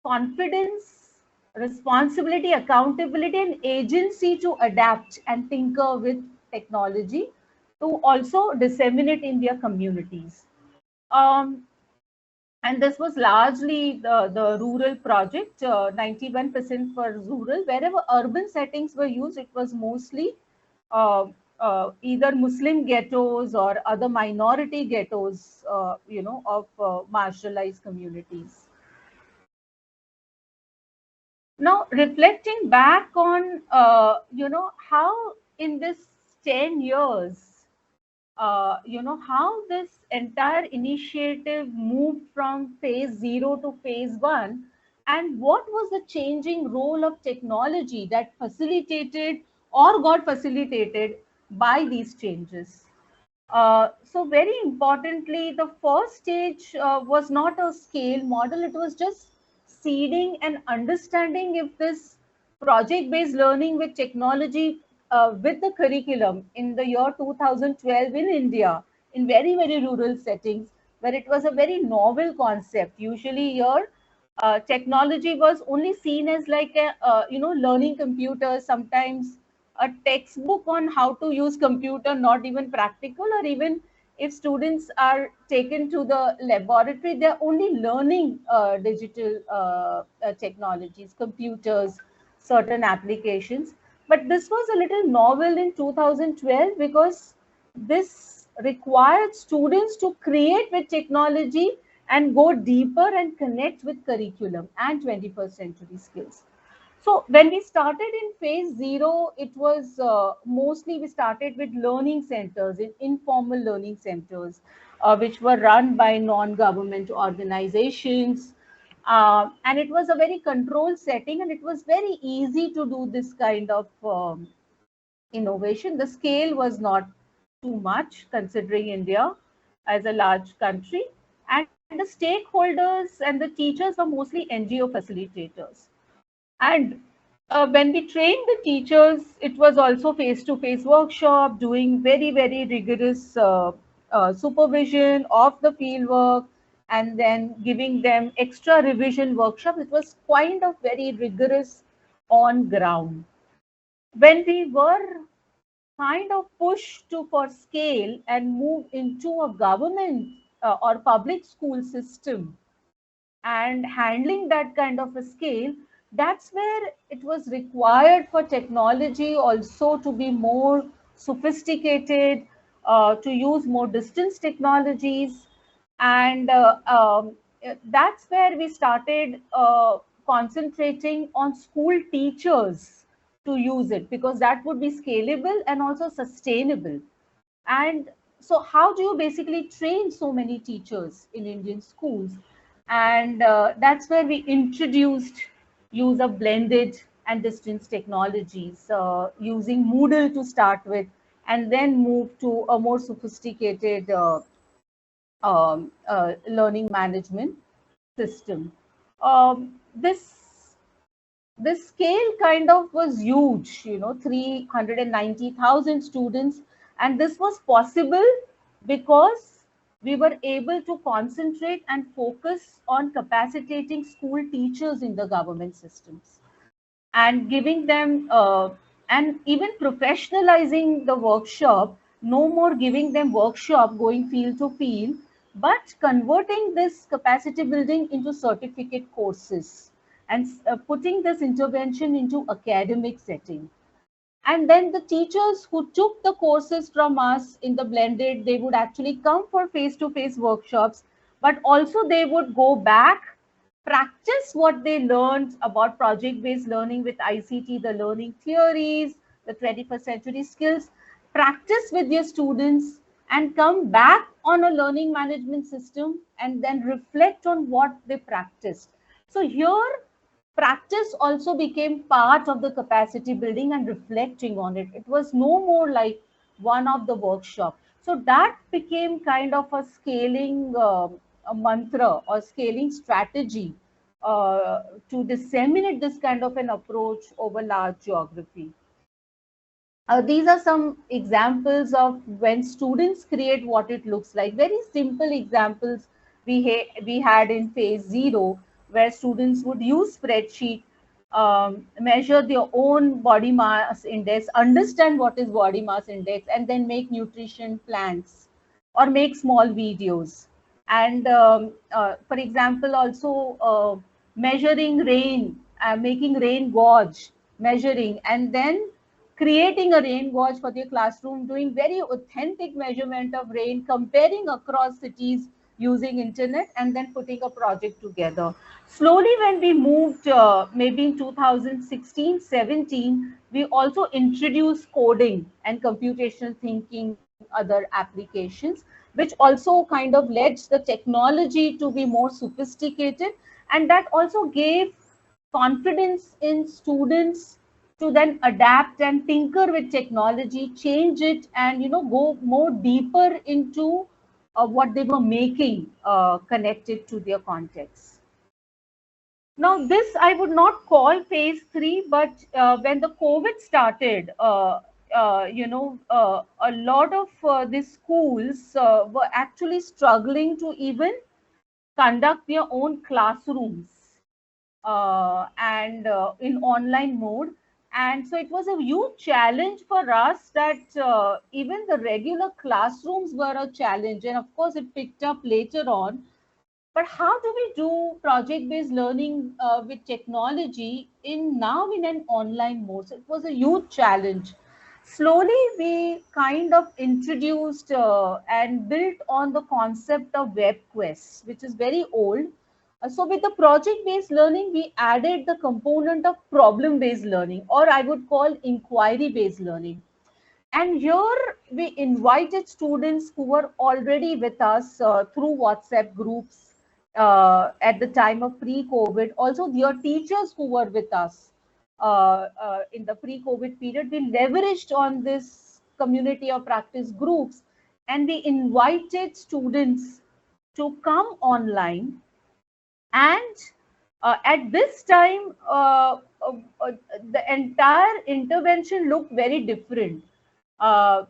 confidence, responsibility, accountability, and agency to adapt and tinker with technology to also disseminate in their communities. Um, and this was largely the rural project, 91% for rural. Wherever urban settings were used, it was mostly uh, either Muslim ghettos or other minority ghettos, of marginalized communities. Now, reflecting back on, how in this 10 years, how this entire initiative moved from phase 0 to phase 1, and what was the changing role of technology that facilitated or got facilitated by these changes. So very importantly, the first stage was not a scale model. It was just seeding and understanding if this project-based learning with technology with the curriculum in the year 2012 in India, in very, very rural settings, where it was a very novel concept. Usually here, technology was only seen as like a, learning computers, sometimes a textbook on how to use computer, not even practical, or even if students are taken to the laboratory, they're only learning digital technologies, computers, certain applications. But this was a little novel in 2012 because this required students to create with technology and go deeper and connect with curriculum and 21st century skills. So when we started in phase 0, it was mostly we started with learning centers, in informal learning centers, which were run by non-government organizations. And it was a very controlled setting, and it was very easy to do this kind of innovation. The scale was not too much considering India. as a large country, and the stakeholders and the teachers were mostly NGO facilitators. And when we trained the teachers, it was also face-to-face workshop, doing very, very rigorous supervision of the field work, and then giving them extra revision workshop. It was kind of very rigorous on ground. When we were kind of pushed to for scale and move into a government or public school system, and handling that kind of a scale, that's where it was required for technology also to be more sophisticated, to use more distance technologies. And that's where we started concentrating on school teachers to use it, because that would be scalable and also sustainable. And so how do you basically train so many teachers in Indian schools? And that's where we introduced use of blended and distance technologies, using Moodle to start with, and then move to a more sophisticated learning management system. This scale kind of was huge, 390,000 students. And this was possible because we were able to concentrate and focus on capacitating school teachers in the government systems, and giving them and even professionalizing the workshop. No more giving them workshop going field to field, but converting this capacity building into certificate courses, and putting this intervention into academic setting. And then the teachers who took the courses from us in the blended, they would actually come for face-to-face workshops, but also they would go back, practice what they learned about project-based learning with ICT, the learning theories, the 21st century skills, practice with their students, and come back on a learning management system and then reflect on what they practiced. So here, practice also became part of the capacity building and reflecting on it. It was no more like one of the workshop. So that became kind of a scaling a mantra or scaling strategy to disseminate this kind of an approach over large geography. These are some examples of when students create what it looks like. Very simple examples we had in phase 0, where students would use spreadsheet, measure their own body mass index, understand what is body mass index, and then make nutrition plans or make small videos. And for example, also measuring rain, making rain gauge, measuring, and then creating a rain gauge for their classroom, doing very authentic measurement of rain, comparing across cities using internet, and then putting a project together. Slowly, when we moved, maybe in 2016-17, we also introduced coding and computational thinking, other applications, which also kind of led the technology to be more sophisticated, and that also gave confidence in students to then adapt and tinker with technology, change it, and go more deeper into what they were making connected to their context. Now, this I would not call phase 3, but when the COVID started, a lot of these schools were actually struggling to even conduct their own classrooms and in online mode. And so it was a huge challenge for us that even the regular classrooms were a challenge. And of course, it picked up later on. But how do we do project-based learning with technology now in an online mode? So it was a huge challenge. Slowly, we kind of introduced and built on the concept of web quests, which is very old. So with the project-based learning, we added the component of problem-based learning, or I would call inquiry-based learning. And here we invited students who were already with us through WhatsApp groups at the time of pre-COVID. Also, their teachers who were with us in the pre-COVID period, we leveraged on this community of practice groups and we invited students to come online. And at this time, the entire intervention looked very different,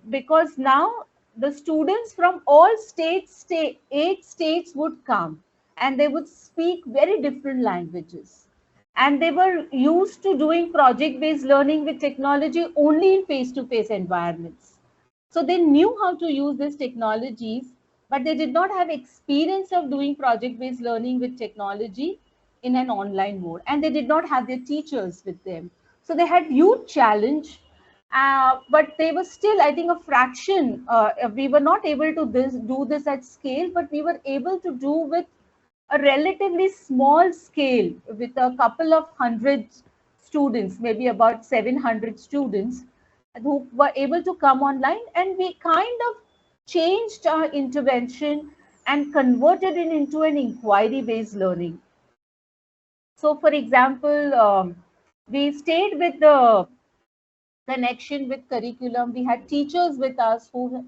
because now the students from all states, 8 states would come, and they would speak very different languages. And they were used to doing project-based learning with technology only in face-to-face environments. So they knew how to use these technologies, but they did not have experience of doing project-based learning with technology in an online mode. And they did not have their teachers with them. So they had huge challenge, but they were still, I think, a fraction. We were not able to do this at scale, but we were able to do with a relatively small scale with a couple of hundred students, maybe about 700 students who were able to come online, and we kind of changed our intervention and converted it into an inquiry-based learning. So, for example, we stayed with the connection with curriculum. We had teachers with us who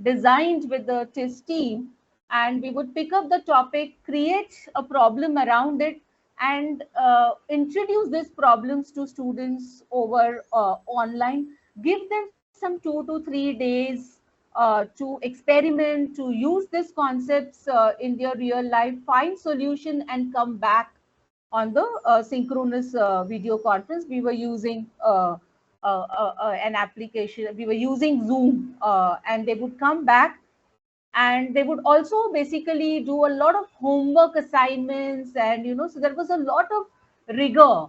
designed with the TIS team, and we would pick up the topic, create a problem around it, and introduce these problems to students over online, give them some 2 to 3 days to experiment, to use these concepts in their real life, find solution, and come back on the synchronous video conference. We were using an application, we were using Zoom, and they would come back, and they would also basically do a lot of homework assignments, and so there was a lot of rigor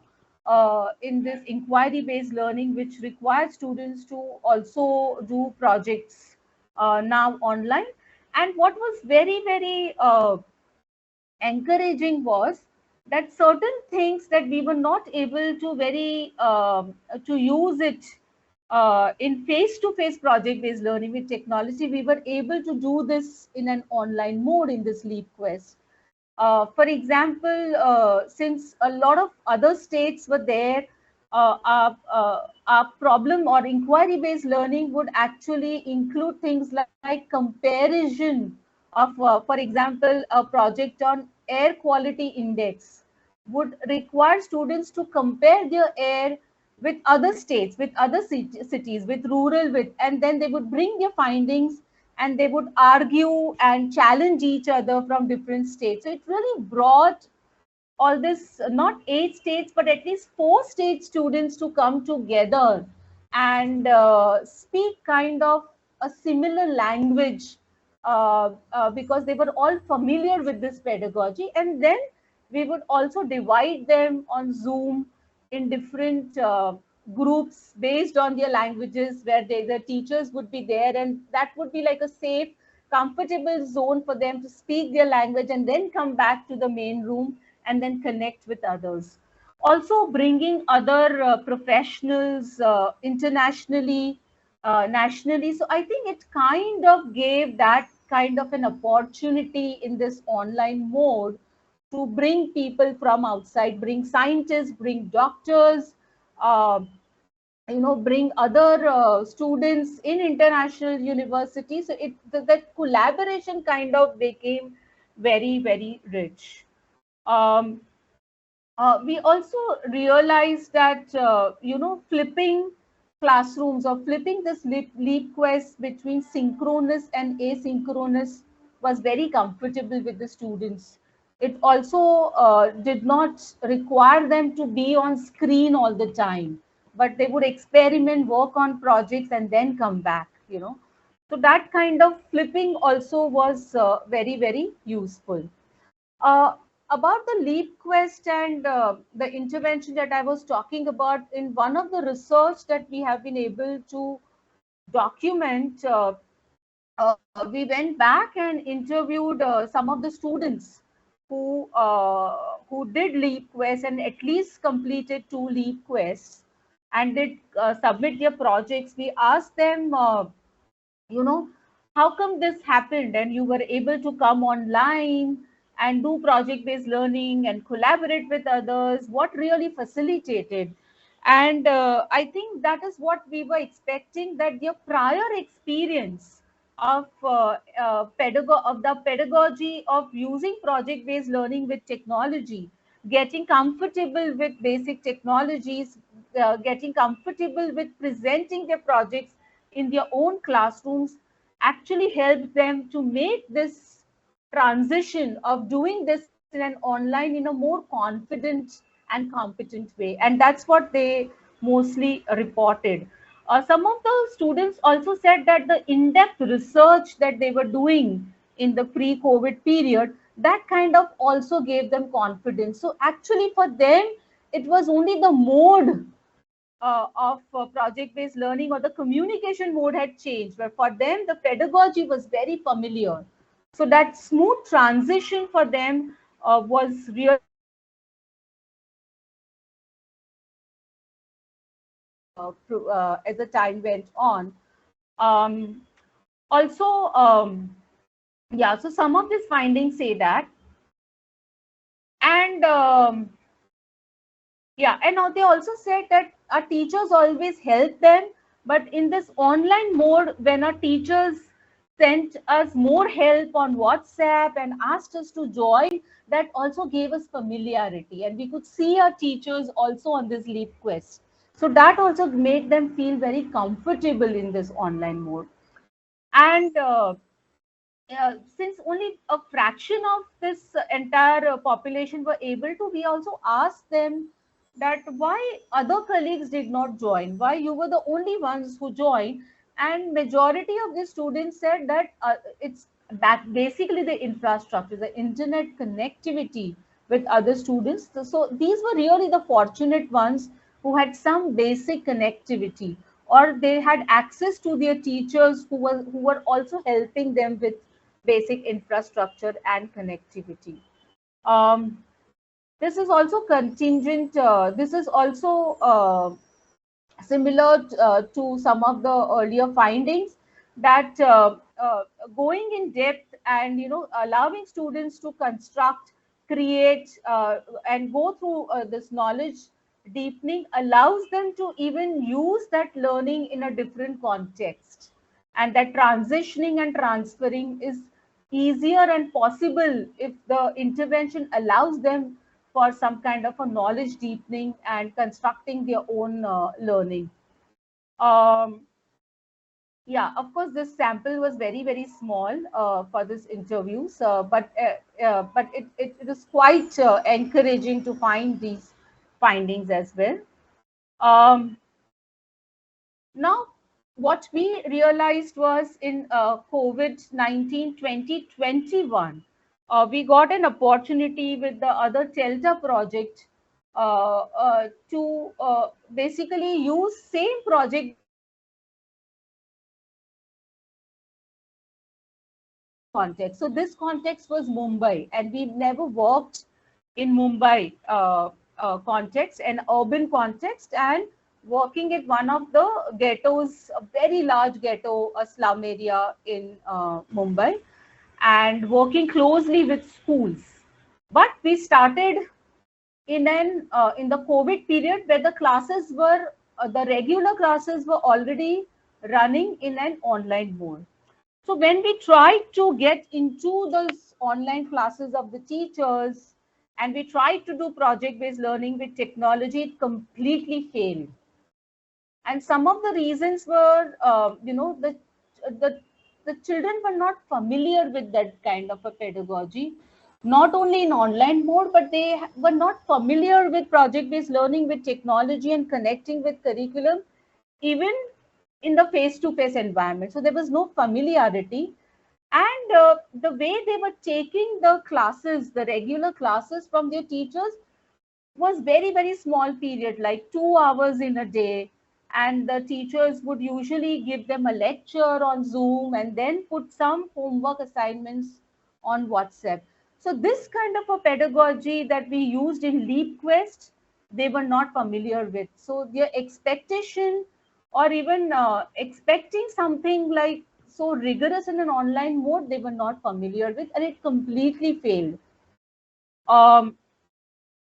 in this inquiry based learning, which required students to also do projects now online. And what was very, very encouraging was that certain things that we were not able to to use it in face-to-face project-based learning with technology, we were able to do this in an online mode in this Leap Quest. For example, since a lot of other states were there, our problem or inquiry-based learning would actually include things like comparison of, for example, a project on air quality index would require students to compare their air with other states, with other cities, with rural, and then they would bring their findings, and they would argue and challenge each other from different states. So it really brought all this, not 8 states, but at least 4 state students to come together and speak kind of a similar language, because they were all familiar with this pedagogy. And then we would also divide them on Zoom in different groups based on their languages, where the teachers would be there, and that would be like a safe, comfortable zone for them to speak their language and then come back to the main room and then connect with others. Also bringing other professionals internationally, nationally. So I think it kind of gave that kind of an opportunity in this online mode to bring people from outside, bring scientists, bring doctors, uh, bring other students in international universities. So that collaboration kind of became very, very rich. Um, we also realized that, flipping classrooms or flipping this leap quest between synchronous and asynchronous was very comfortable with the students. It also did not require them to be on screen all the time, but they would experiment, work on projects, and then come back. So that kind of flipping also was very, very useful. Uh, about the Leap Quest and the intervention that I was talking about, in one of the research that we have been able to document, we went back and interviewed some of the students who did Leap Quest and at least completed 2 Leap Quests and did submit their projects. We asked them, you know how come this happened and you were able to come online and do project based learning and collaborate with others, what really facilitated? And I think that is what we were expecting, that their prior experience of the pedagogy of using project-based learning with technology, getting comfortable with basic technologies, getting comfortable with presenting their projects in their own classrooms, actually helped them to make this transition of doing this in an online in a more confident and competent way. And that's what they mostly reported. Some of the students also said that the in-depth research that they were doing in the pre-COVID period, that kind of also gave them confidence. So actually for them, it was only the mode of project-based learning or the communication mode had changed, but for them, the pedagogy was very familiar. So that smooth transition for them was real as the time went on. Um, also, yeah, so some of these findings say that, and yeah, and now they also said that our teachers always help them, but in this online mode, when our teachers sent us more help on WhatsApp and asked us to join, that also gave us familiarity, and we could see our teachers also on this leap quest. So that also made them feel very comfortable in this online mode. And since only a fraction of this entire population were able to, we also asked them that why other colleagues did not join, why you were the only ones who joined. And majority of the students said that it's that basically the infrastructure, the internet connectivity with other students. So these were really the fortunate ones who had some basic connectivity, or they had access to their teachers who were also helping them with basic infrastructure and connectivity. Um, this is also contingent, this is also similar to some of the earlier findings, that going in depth and allowing students to construct, create, and go through this knowledge deepening allows them to even use that learning in a different context, and that transitioning and transferring is easier and possible if the intervention allows them for some kind of a knowledge deepening and constructing their own learning. Um, yeah, of course, this sample was very, very small for this interview, so, but it is quite encouraging to find these findings as well. Um, Now, what we realized was in COVID-19 2021, we got an opportunity with the other Delta project to basically use same project context. So this context was Mumbai, and we never worked in Mumbai context, an urban context, and working at one of the ghettos, a very large ghetto, a slum area in Mumbai, and working closely with schools. But we started in the COVID period, where the classes were the regular classes were already running in an online mode. So when we tried to get into those online classes of the teachers, and we tried to do project-based learning with technology, it completely failed. And some of the reasons were, the the children were not familiar with that kind of a pedagogy, not only in online mode, but they were not familiar with project-based learning with technology and connecting with curriculum, even in the face-to-face environment. So there was no familiarity, and the way they were taking the classes, the regular classes from their teachers, was very, very small period, like 2 hours in a day. And the teachers would usually give them a lecture on Zoom and then put some homework assignments on WhatsApp. So this kind of a pedagogy that we used in Leap Quest, they were not familiar with. So their expectation, or even expecting something like so rigorous in an online mode, they were not familiar with, and it completely failed. Um,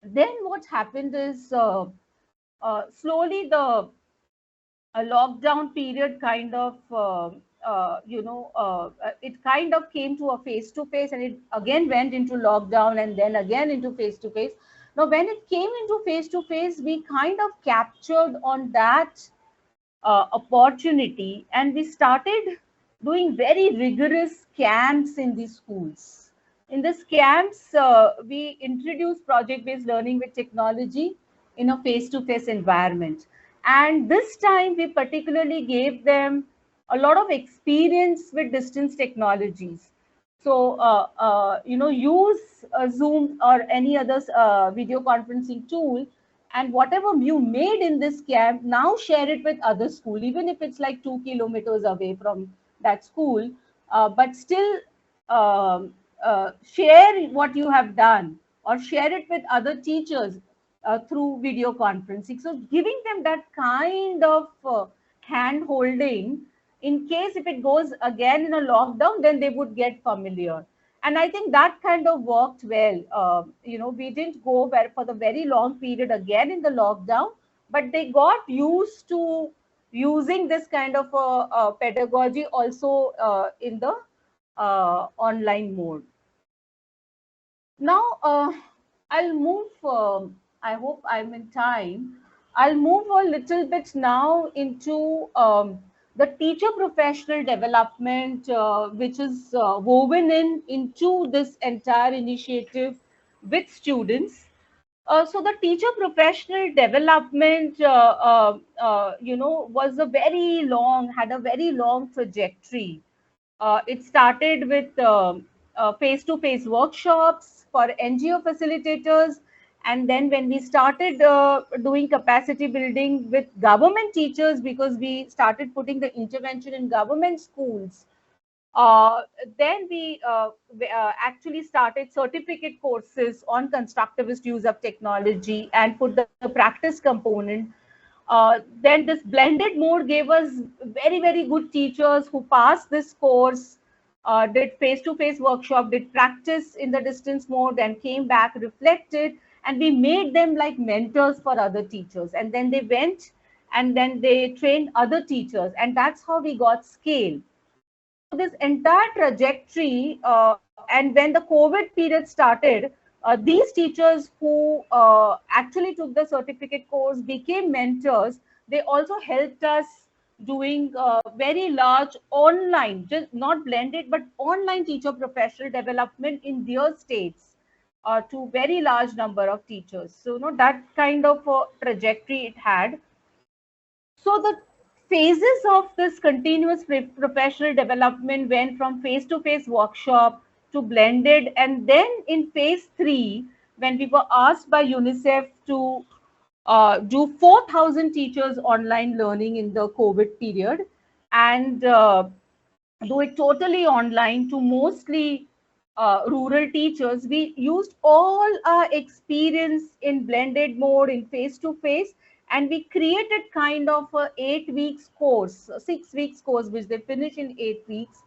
then what happened is slowly the lockdown period kind of it kind of came to a face-to-face, and it again went into lockdown, and then again into face-to-face. Now, when it came into face-to-face, we kind of captured on that opportunity, and we started doing very rigorous camps in the schools. In these camps, we introduced project-based learning with technology in a face-to-face environment. And this time, we particularly gave them a lot of experience with distance technologies. So, use Zoom or any other video conferencing tool, and whatever you made in this camp, now share it with other school, even if it's like 2 kilometers away from that school, but still share what you have done, or share it with other teachers through video conferencing. So giving them that kind of hand holding, in case if it goes again in a lockdown, then they would get familiar. And I think that kind of worked well. We didn't go for the very long period again in the lockdown, but they got used to using this kind of pedagogy also in the online mode. Now, I'll move, I hope I'm in time. I'll move a little bit now into the teacher professional development, which is woven into this entire initiative with students. So the teacher professional development, had a very long trajectory. It started with face-to-face workshops for NGO facilitators. And then when we started doing capacity building with government teachers, because we started putting the intervention in government schools, then we actually started certificate courses on constructivist use of technology and put the practice component. Then this blended mode gave us very, very good teachers who passed this course, did face-to-face workshop, did practice in the distance mode, and came back, reflected, and we made them like mentors for other teachers. And then they went and then they trained other teachers, and that's how we got scale. So this entire trajectory, and when the COVID period started, these teachers who actually took the certificate course became mentors. They also helped us doing very large online, just not blended, but online teacher professional development in their states to very large number of teachers. So, that kind of trajectory it had. So the phases of this continuous professional development went from face-to-face workshop to blended, and then in phase 3, when we were asked by UNICEF to do 4,000 teachers online learning in the COVID period, and do it totally online to mostly rural teachers, we used all our experience in blended mode, in face-to-face, and we created kind of a 8 weeks course, a 6 weeks course, which they finish in 8 weeks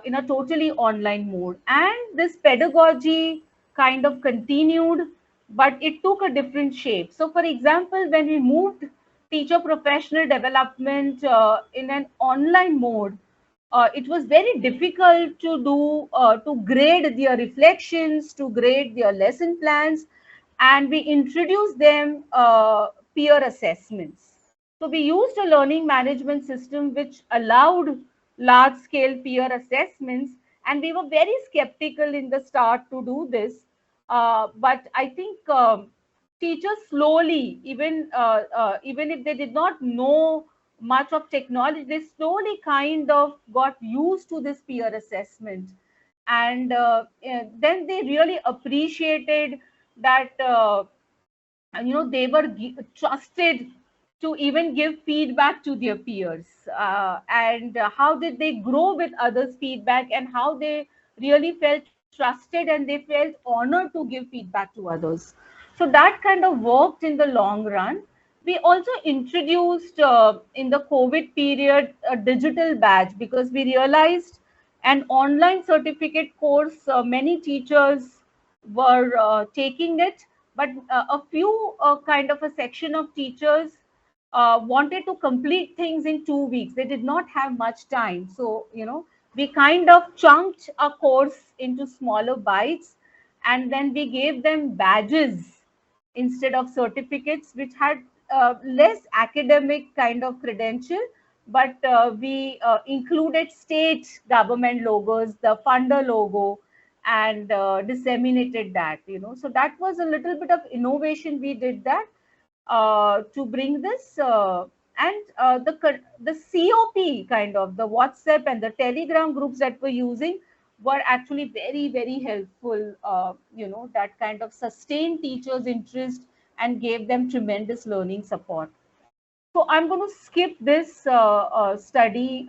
in a totally online mode. And this pedagogy kind of continued, but it took a different shape. So for example, when we moved teacher professional development in an online mode, it was very difficult to do, to grade their reflections, to grade their lesson plans, and we introduced them peer assessments. So we used a learning management system which allowed large scale peer assessments, and we were very skeptical in the start to do this. But I think teachers slowly, even if they did not know much of technology, they slowly kind of got used to this peer assessment. And then they really appreciated that, they were trusted to even give feedback to their peers. And how did they grow with others' feedback, and how they really felt trusted and they felt honored to give feedback to others. So that kind of worked in the long run. We also introduced in the COVID period a digital badge, because we realized an online certificate course, many teachers were taking it, but a few kind of a section of teachers wanted to complete things in 2 weeks. They did not have much time. So, we kind of chunked a course into smaller bites, and then we gave them badges instead of certificates, which had less academic kind of credential, but we included state government logos, the funder logo, and disseminated that. So that was a little bit of innovation we did that to bring this, and the COP kind of the WhatsApp and the Telegram groups that we're using were actually very, very helpful. That kind of sustained teachers' interest and gave them tremendous learning support. So I'm going to skip this study.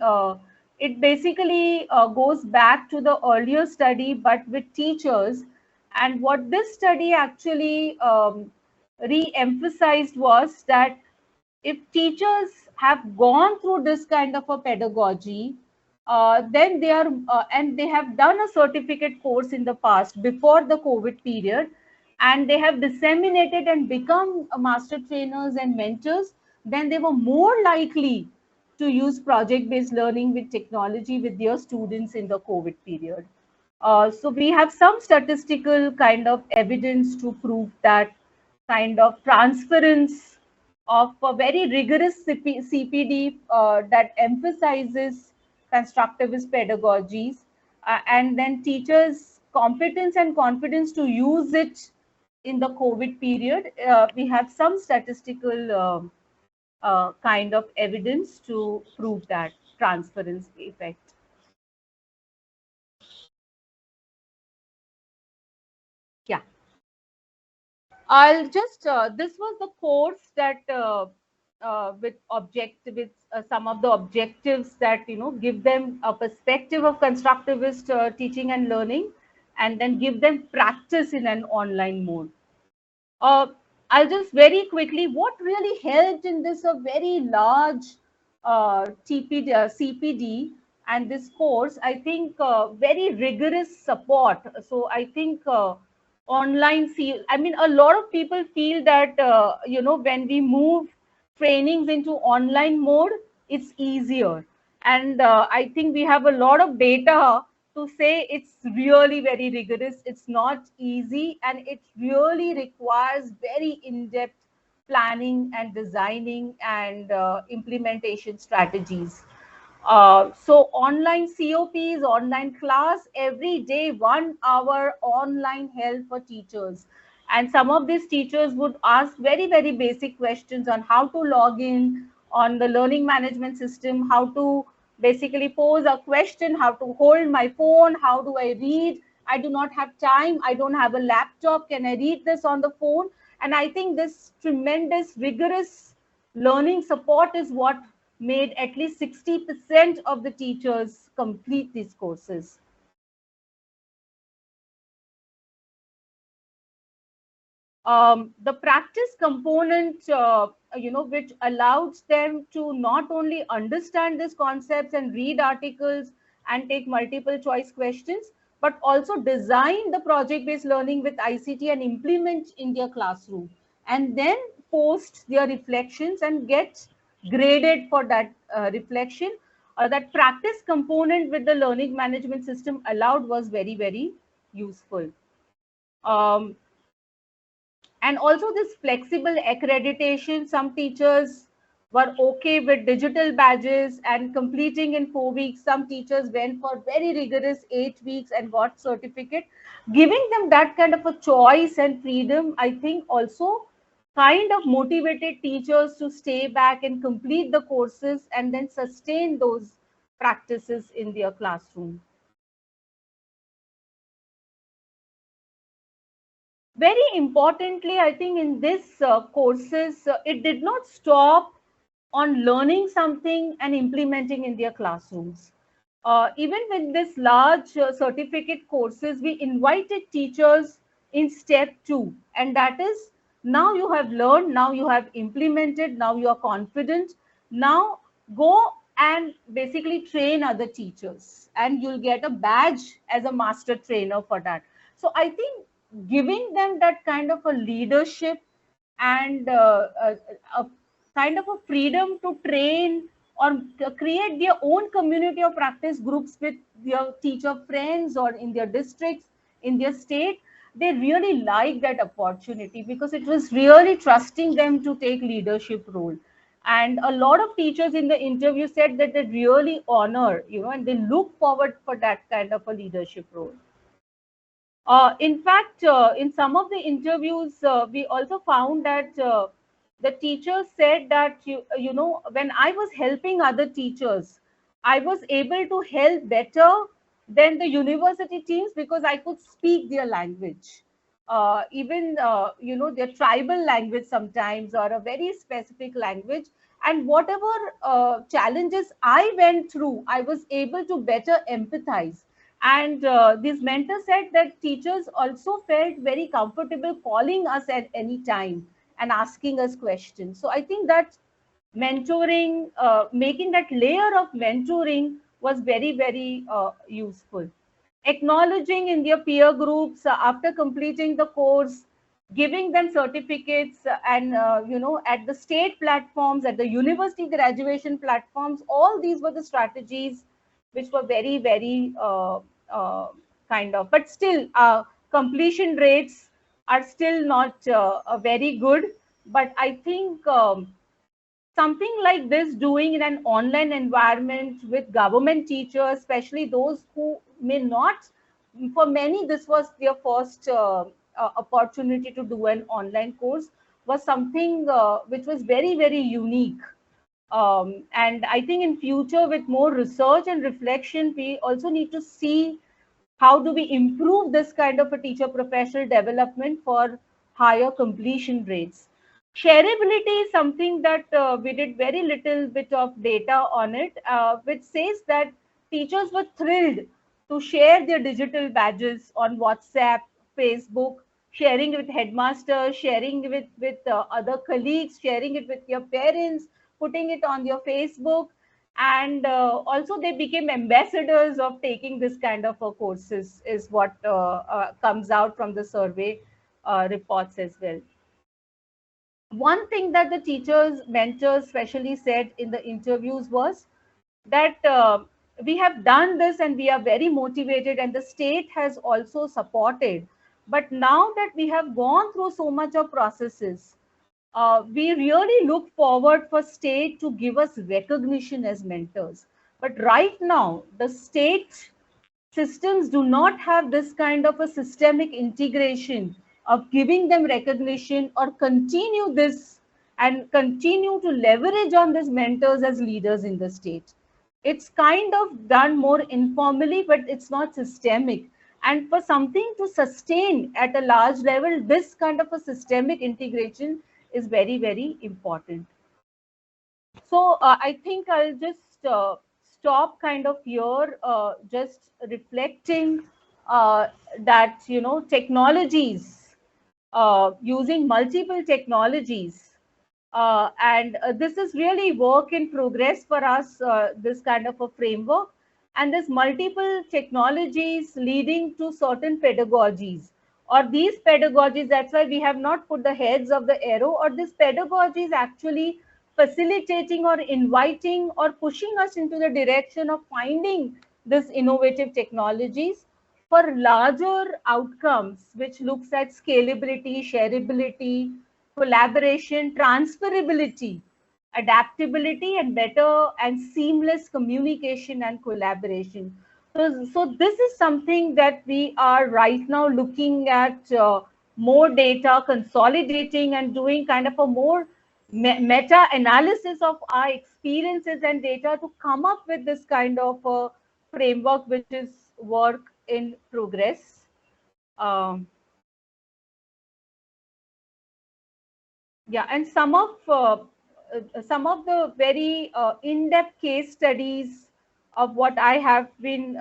It basically goes back to the earlier study, but with teachers. And what this study actually re-emphasized was that if teachers have gone through this kind of a pedagogy, then they are, and they have done a certificate course in the past before the COVID period, and they have disseminated and become master trainers and mentors, then they were more likely to use project-based learning with technology with their students in the COVID period. So we have some statistical kind of evidence to prove that kind of transference of a very rigorous CPD that emphasizes constructivist pedagogies, and then teachers' competence and confidence to use it in the COVID period. We have some statistical kind of evidence to prove that transference effect. Yeah. I'll just, this was the course that with some of the objectives that, give them a perspective of constructivist teaching and learning, and then give them practice in an online mode. I'll just very quickly, what really helped in this a very large CPD and this course, I think very rigorous support. So I think online, I mean, a lot of people feel that, when we move trainings into online mode, it's easier. And I think we have a lot of data to say it's really very rigorous. It's not easy, and it really requires very in-depth planning and designing and implementation strategies. So online COPs, online class, every day, 1 hour online help for teachers. And some of these teachers would ask very, very basic questions on how to log in on the learning management system, how to basically pose a question, how to hold my phone, how do I read? I do not have time. I don't have a laptop. Can I read this on the phone? And I think this tremendous, rigorous learning support is what made at least 60% of the teachers complete these courses. The practice component, which allows them to not only understand these concepts and read articles and take multiple choice questions, but also design the project-based learning with ICT and implement in their classroom, and then post their reflections and get graded for that reflection. That practice component with the learning management system allowed was very, very useful. And also this flexible accreditation, some teachers were okay with digital badges and completing in 4 weeks. Some teachers went for very rigorous 8 weeks and got certificate. Giving them that kind of a choice and freedom, I think also kind of motivated teachers to stay back and complete the courses and then sustain those practices in their classroom. Very importantly, I think in this courses, it did not stop on learning something and implementing in their classrooms. Even with this large certificate courses, we invited teachers in step 2, and that is, now you have learned, now you have implemented, now you are confident, now go and basically train other teachers, and you'll get a badge as a master trainer for that. So I think giving them that kind of a leadership and kind of a freedom to train or create their own community of practice groups with their teacher friends or in their districts, in their state. They really liked that opportunity because it was really trusting them to take leadership role. And a lot of teachers in the interview said that they really honor, and they look forward for that kind of a leadership role. In fact, in some of the interviews, we also found that the teachers said that, when I was helping other teachers, I was able to help better than the university teams because I could speak their language. Even, their tribal language sometimes, or a very specific language. And whatever challenges I went through, I was able to better empathize. And this mentor said that teachers also felt very comfortable calling us at any time and asking us questions. So I think that mentoring, making that layer of mentoring was very, very useful. Acknowledging in their peer groups after completing the course, giving them certificates, and at the state platforms, at the university graduation platforms, all these were the strategies which were very, very kind of, but still completion rates are still not very good. But I think something like this doing in an online environment with government teachers, especially those who may not, for many this was their first opportunity to do an online course, was something which was very, very unique. And I think in future, with more research and reflection, we also need to see how do we improve this kind of a teacher professional development for higher completion rates. Shareability is something that we did very little bit of data on it, which says that teachers were thrilled to share their digital badges on WhatsApp, Facebook, sharing it with headmasters, sharing it with other colleagues, sharing it with your parents, putting it on your Facebook. And also they became ambassadors of taking this kind of courses, is what comes out from the survey reports as well. One thing that the teachers, mentors especially said in the interviews was that we have done this and we are very motivated and the state has also supported. But now that we have gone through so much of processes, we really look forward for state to give us recognition as mentors. But right now, the state systems do not have this kind of a systemic integration of giving them recognition or continue this and continue to leverage on these mentors as leaders in the state. It's kind of done more informally, but it's not systemic. And for something to sustain at a large level, this kind of a systemic integration is very, very important. So I think I'll just stop kind of here, just reflecting that, technologies, using multiple technologies. And this is really work in progress for us, this kind of a framework. And there's multiple technologies leading to certain pedagogies. Or these pedagogies, that's why we have not put the heads of the arrow, or this pedagogy is actually facilitating or inviting or pushing us into the direction of finding this innovative technologies for larger outcomes, which looks at scalability, shareability, collaboration, transferability, adaptability, and better and seamless communication and collaboration. So this is something that we are right now looking at, more data, consolidating and doing kind of a more meta analysis of our experiences and data to come up with this kind of a framework, which is work in progress. Yeah, and some of the very in-depth case studies of what I have been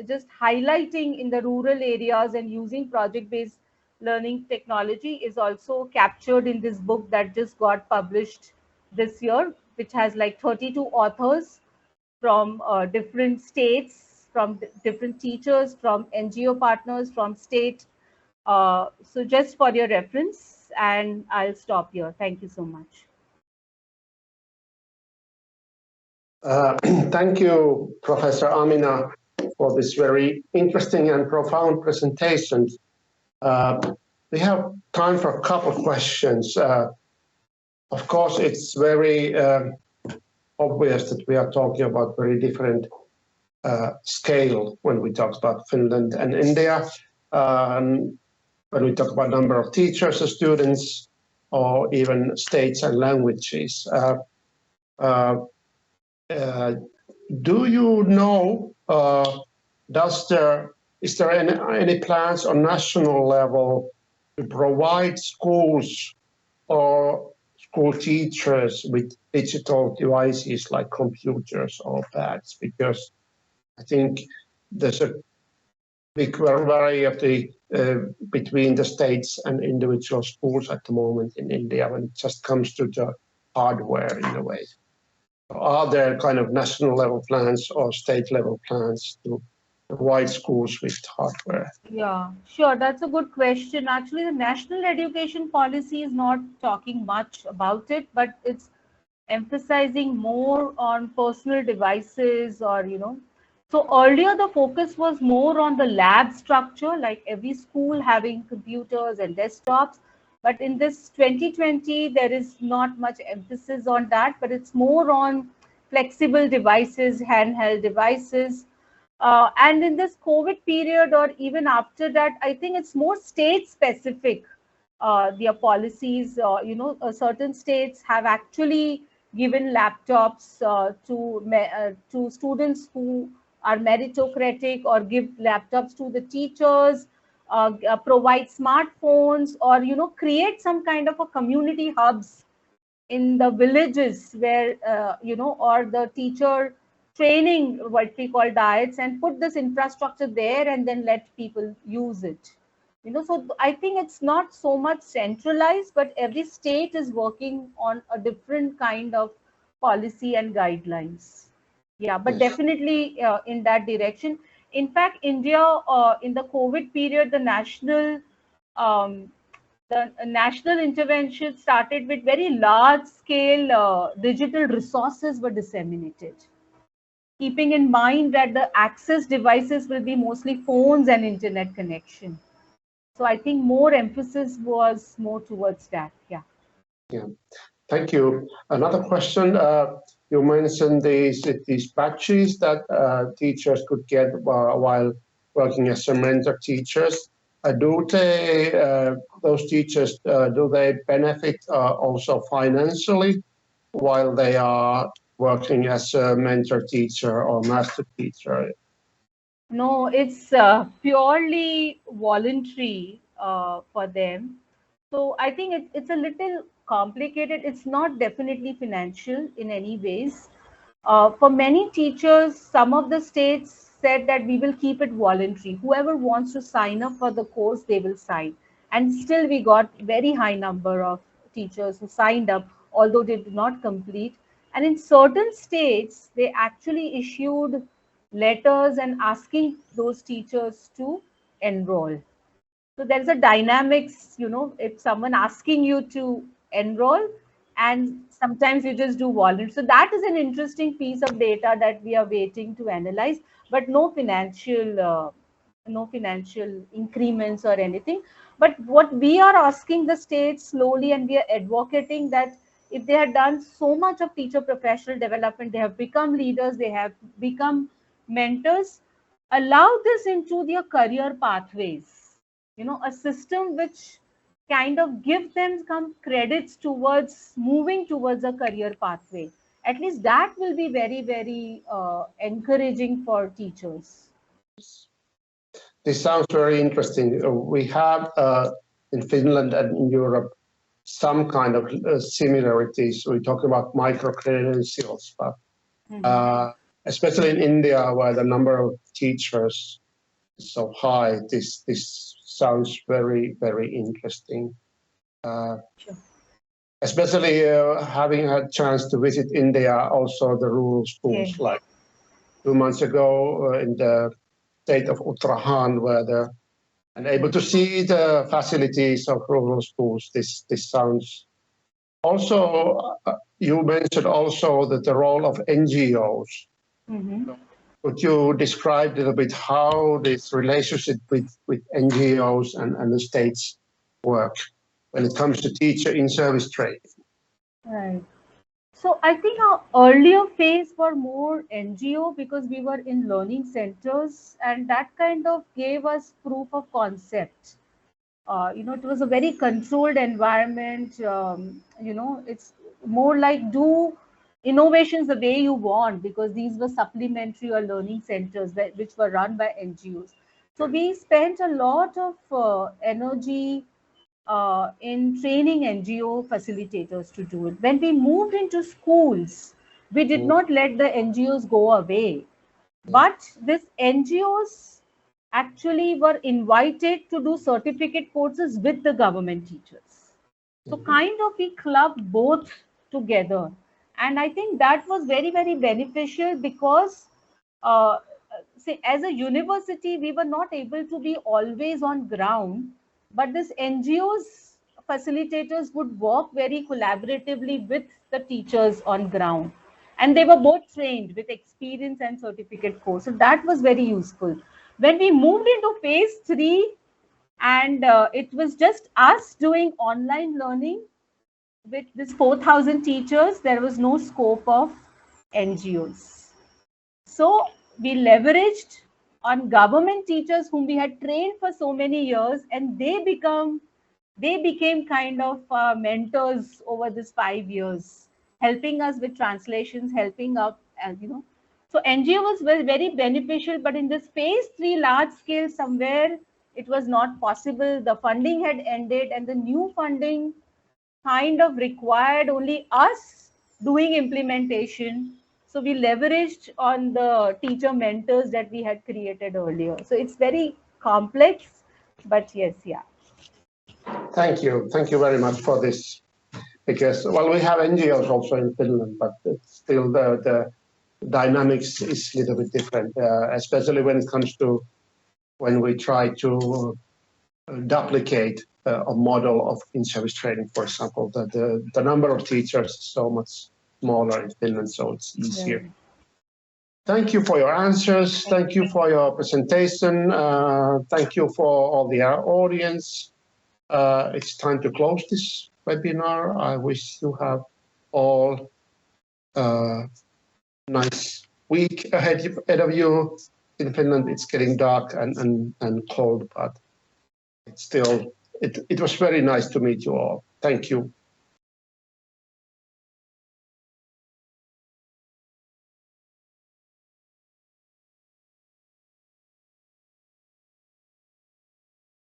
just highlighting in the rural areas and using project-based learning technology is also captured in this book that just got published this year, which has like 32 authors from different states, from different teachers, from NGO partners, from state. So just for your reference, and I'll stop here. Thank you so much. Thank you, Professor Amina, for this very interesting and profound presentation. We have time for a couple of questions. Of course, it's very obvious that we are talking about very different scale when we talk about Finland and India. When we talk about number of teachers or students, or even states and languages. Do you know, is there any plans on national level to provide schools or school teachers with digital devices like computers or pads? Because I think there's a big variety between the states and individual schools at the moment in India when it just comes to the hardware in a way. Are there kind of national level plans or state level plans to provide schools with hardware? Yeah, sure. That's a good question. Actually, the national education policy is not talking much about it, but it's emphasizing more on personal devices or, So earlier the focus was more on the lab structure, like every school having computers and desktops. But in this 2020, there is not much emphasis on that, but it's more on flexible devices, handheld devices. And in this COVID period or even after that, I think it's more state specific. Their policies, certain states have actually given laptops to students who are meritocratic, or give laptops to the teachers, provide smartphones, or create some kind of a community hubs in the villages where or the teacher training, what we call diets, and put this infrastructure there and then let people use it. So I think it's not so much centralized, but every state is working on a different kind of policy and guidelines. Yeah, but Yes. definitely in that direction. In fact, India in the COVID period, um, the national intervention started with very large scale digital resources were disseminated, keeping in mind that the access devices will be mostly phones and internet connection. So I think more emphasis was more towards that. Yeah. Yeah. Thank you. Another question. You mentioned these badges that teachers could get while working as a mentor teachers. Those teachers, do they benefit also financially while they are working as a mentor teacher or master teacher? No, it's purely voluntary for them. So I think it's a little complicated. It's not definitely financial in any ways. For many teachers, some of the states said that we will keep it voluntary. Whoever wants to sign up for the course, they will sign. And still we got very high number of teachers who signed up, although they did not complete. And in certain states, they actually issued letters and asking those teachers to enroll. So there's a dynamics, if someone asking you to enroll, and sometimes you just do voluntary. So that is an interesting piece of data that we are waiting to analyze, but no financial increments or anything. But what we are asking the states slowly, and we are advocating that if they have done so much of teacher professional development, they have become leaders, they have become mentors, allow this into their career pathways. A system which kind of give them some credits towards moving towards a career pathway. At least that will be very, very encouraging for teachers. This sounds very interesting. We have in Finland and in Europe some kind of similarities. We talk about micro-credentials, but especially in India, where the number of teachers is so high, this sounds very, very interesting. Sure. Especially having had a chance to visit India, also the rural schools, like 2 months ago in the state of Uttarakhand, and able to see the facilities of rural schools. This sounds also you mentioned also that the role of NGOs. Mm-hmm. Could you describe a little bit how this relationship with NGOs and the states work when it comes to teacher in service training? Right. So I think our earlier phase were more NGO because we were in learning centers, and that kind of gave us proof of concept. It was a very controlled environment. It's more like do innovations the way you want, because these were supplementary or learning centers which were run by NGOs. So we spent a lot of energy in training NGO facilitators to do it. When we moved into schools, we did not let the NGOs go away, but these NGOs actually were invited to do certificate courses with the government teachers. So kind of we clubbed both together. And I think that was very, very beneficial because say as a university, we were not able to be always on ground, but this NGOs facilitators would work very collaboratively with the teachers on ground. And they were both trained with experience and certificate course. So that was very useful. When we moved into phase 3, and it was just us doing online learning with this 4,000 teachers, there was no scope of NGOs. So we leveraged on government teachers whom we had trained for so many years, and they became kind of mentors over this 5 years, helping us with translations, helping up, So NGOs were very beneficial, but in this phase 3 large scale, somewhere it was not possible. The funding had ended, and the new funding kind of required only us doing implementation. So we leveraged on the teacher mentors that we had created earlier. So it's very complex, but yes, yeah. Thank you. Thank you very much for this. Because, well, we have NGOs also in Finland, but still the dynamics is a little bit different, especially when it comes to when we try to duplicate a model of in-service training, for example. The number of teachers is so much smaller in Finland, so it's easier. Yeah. Thank you for your answers. Thank you for your presentation. Thank you for all the audience. It's time to close this webinar. I wish you have all a nice week ahead of you. In Finland, it's getting dark and cold, but it's still, it was very nice to meet you all. Thank you.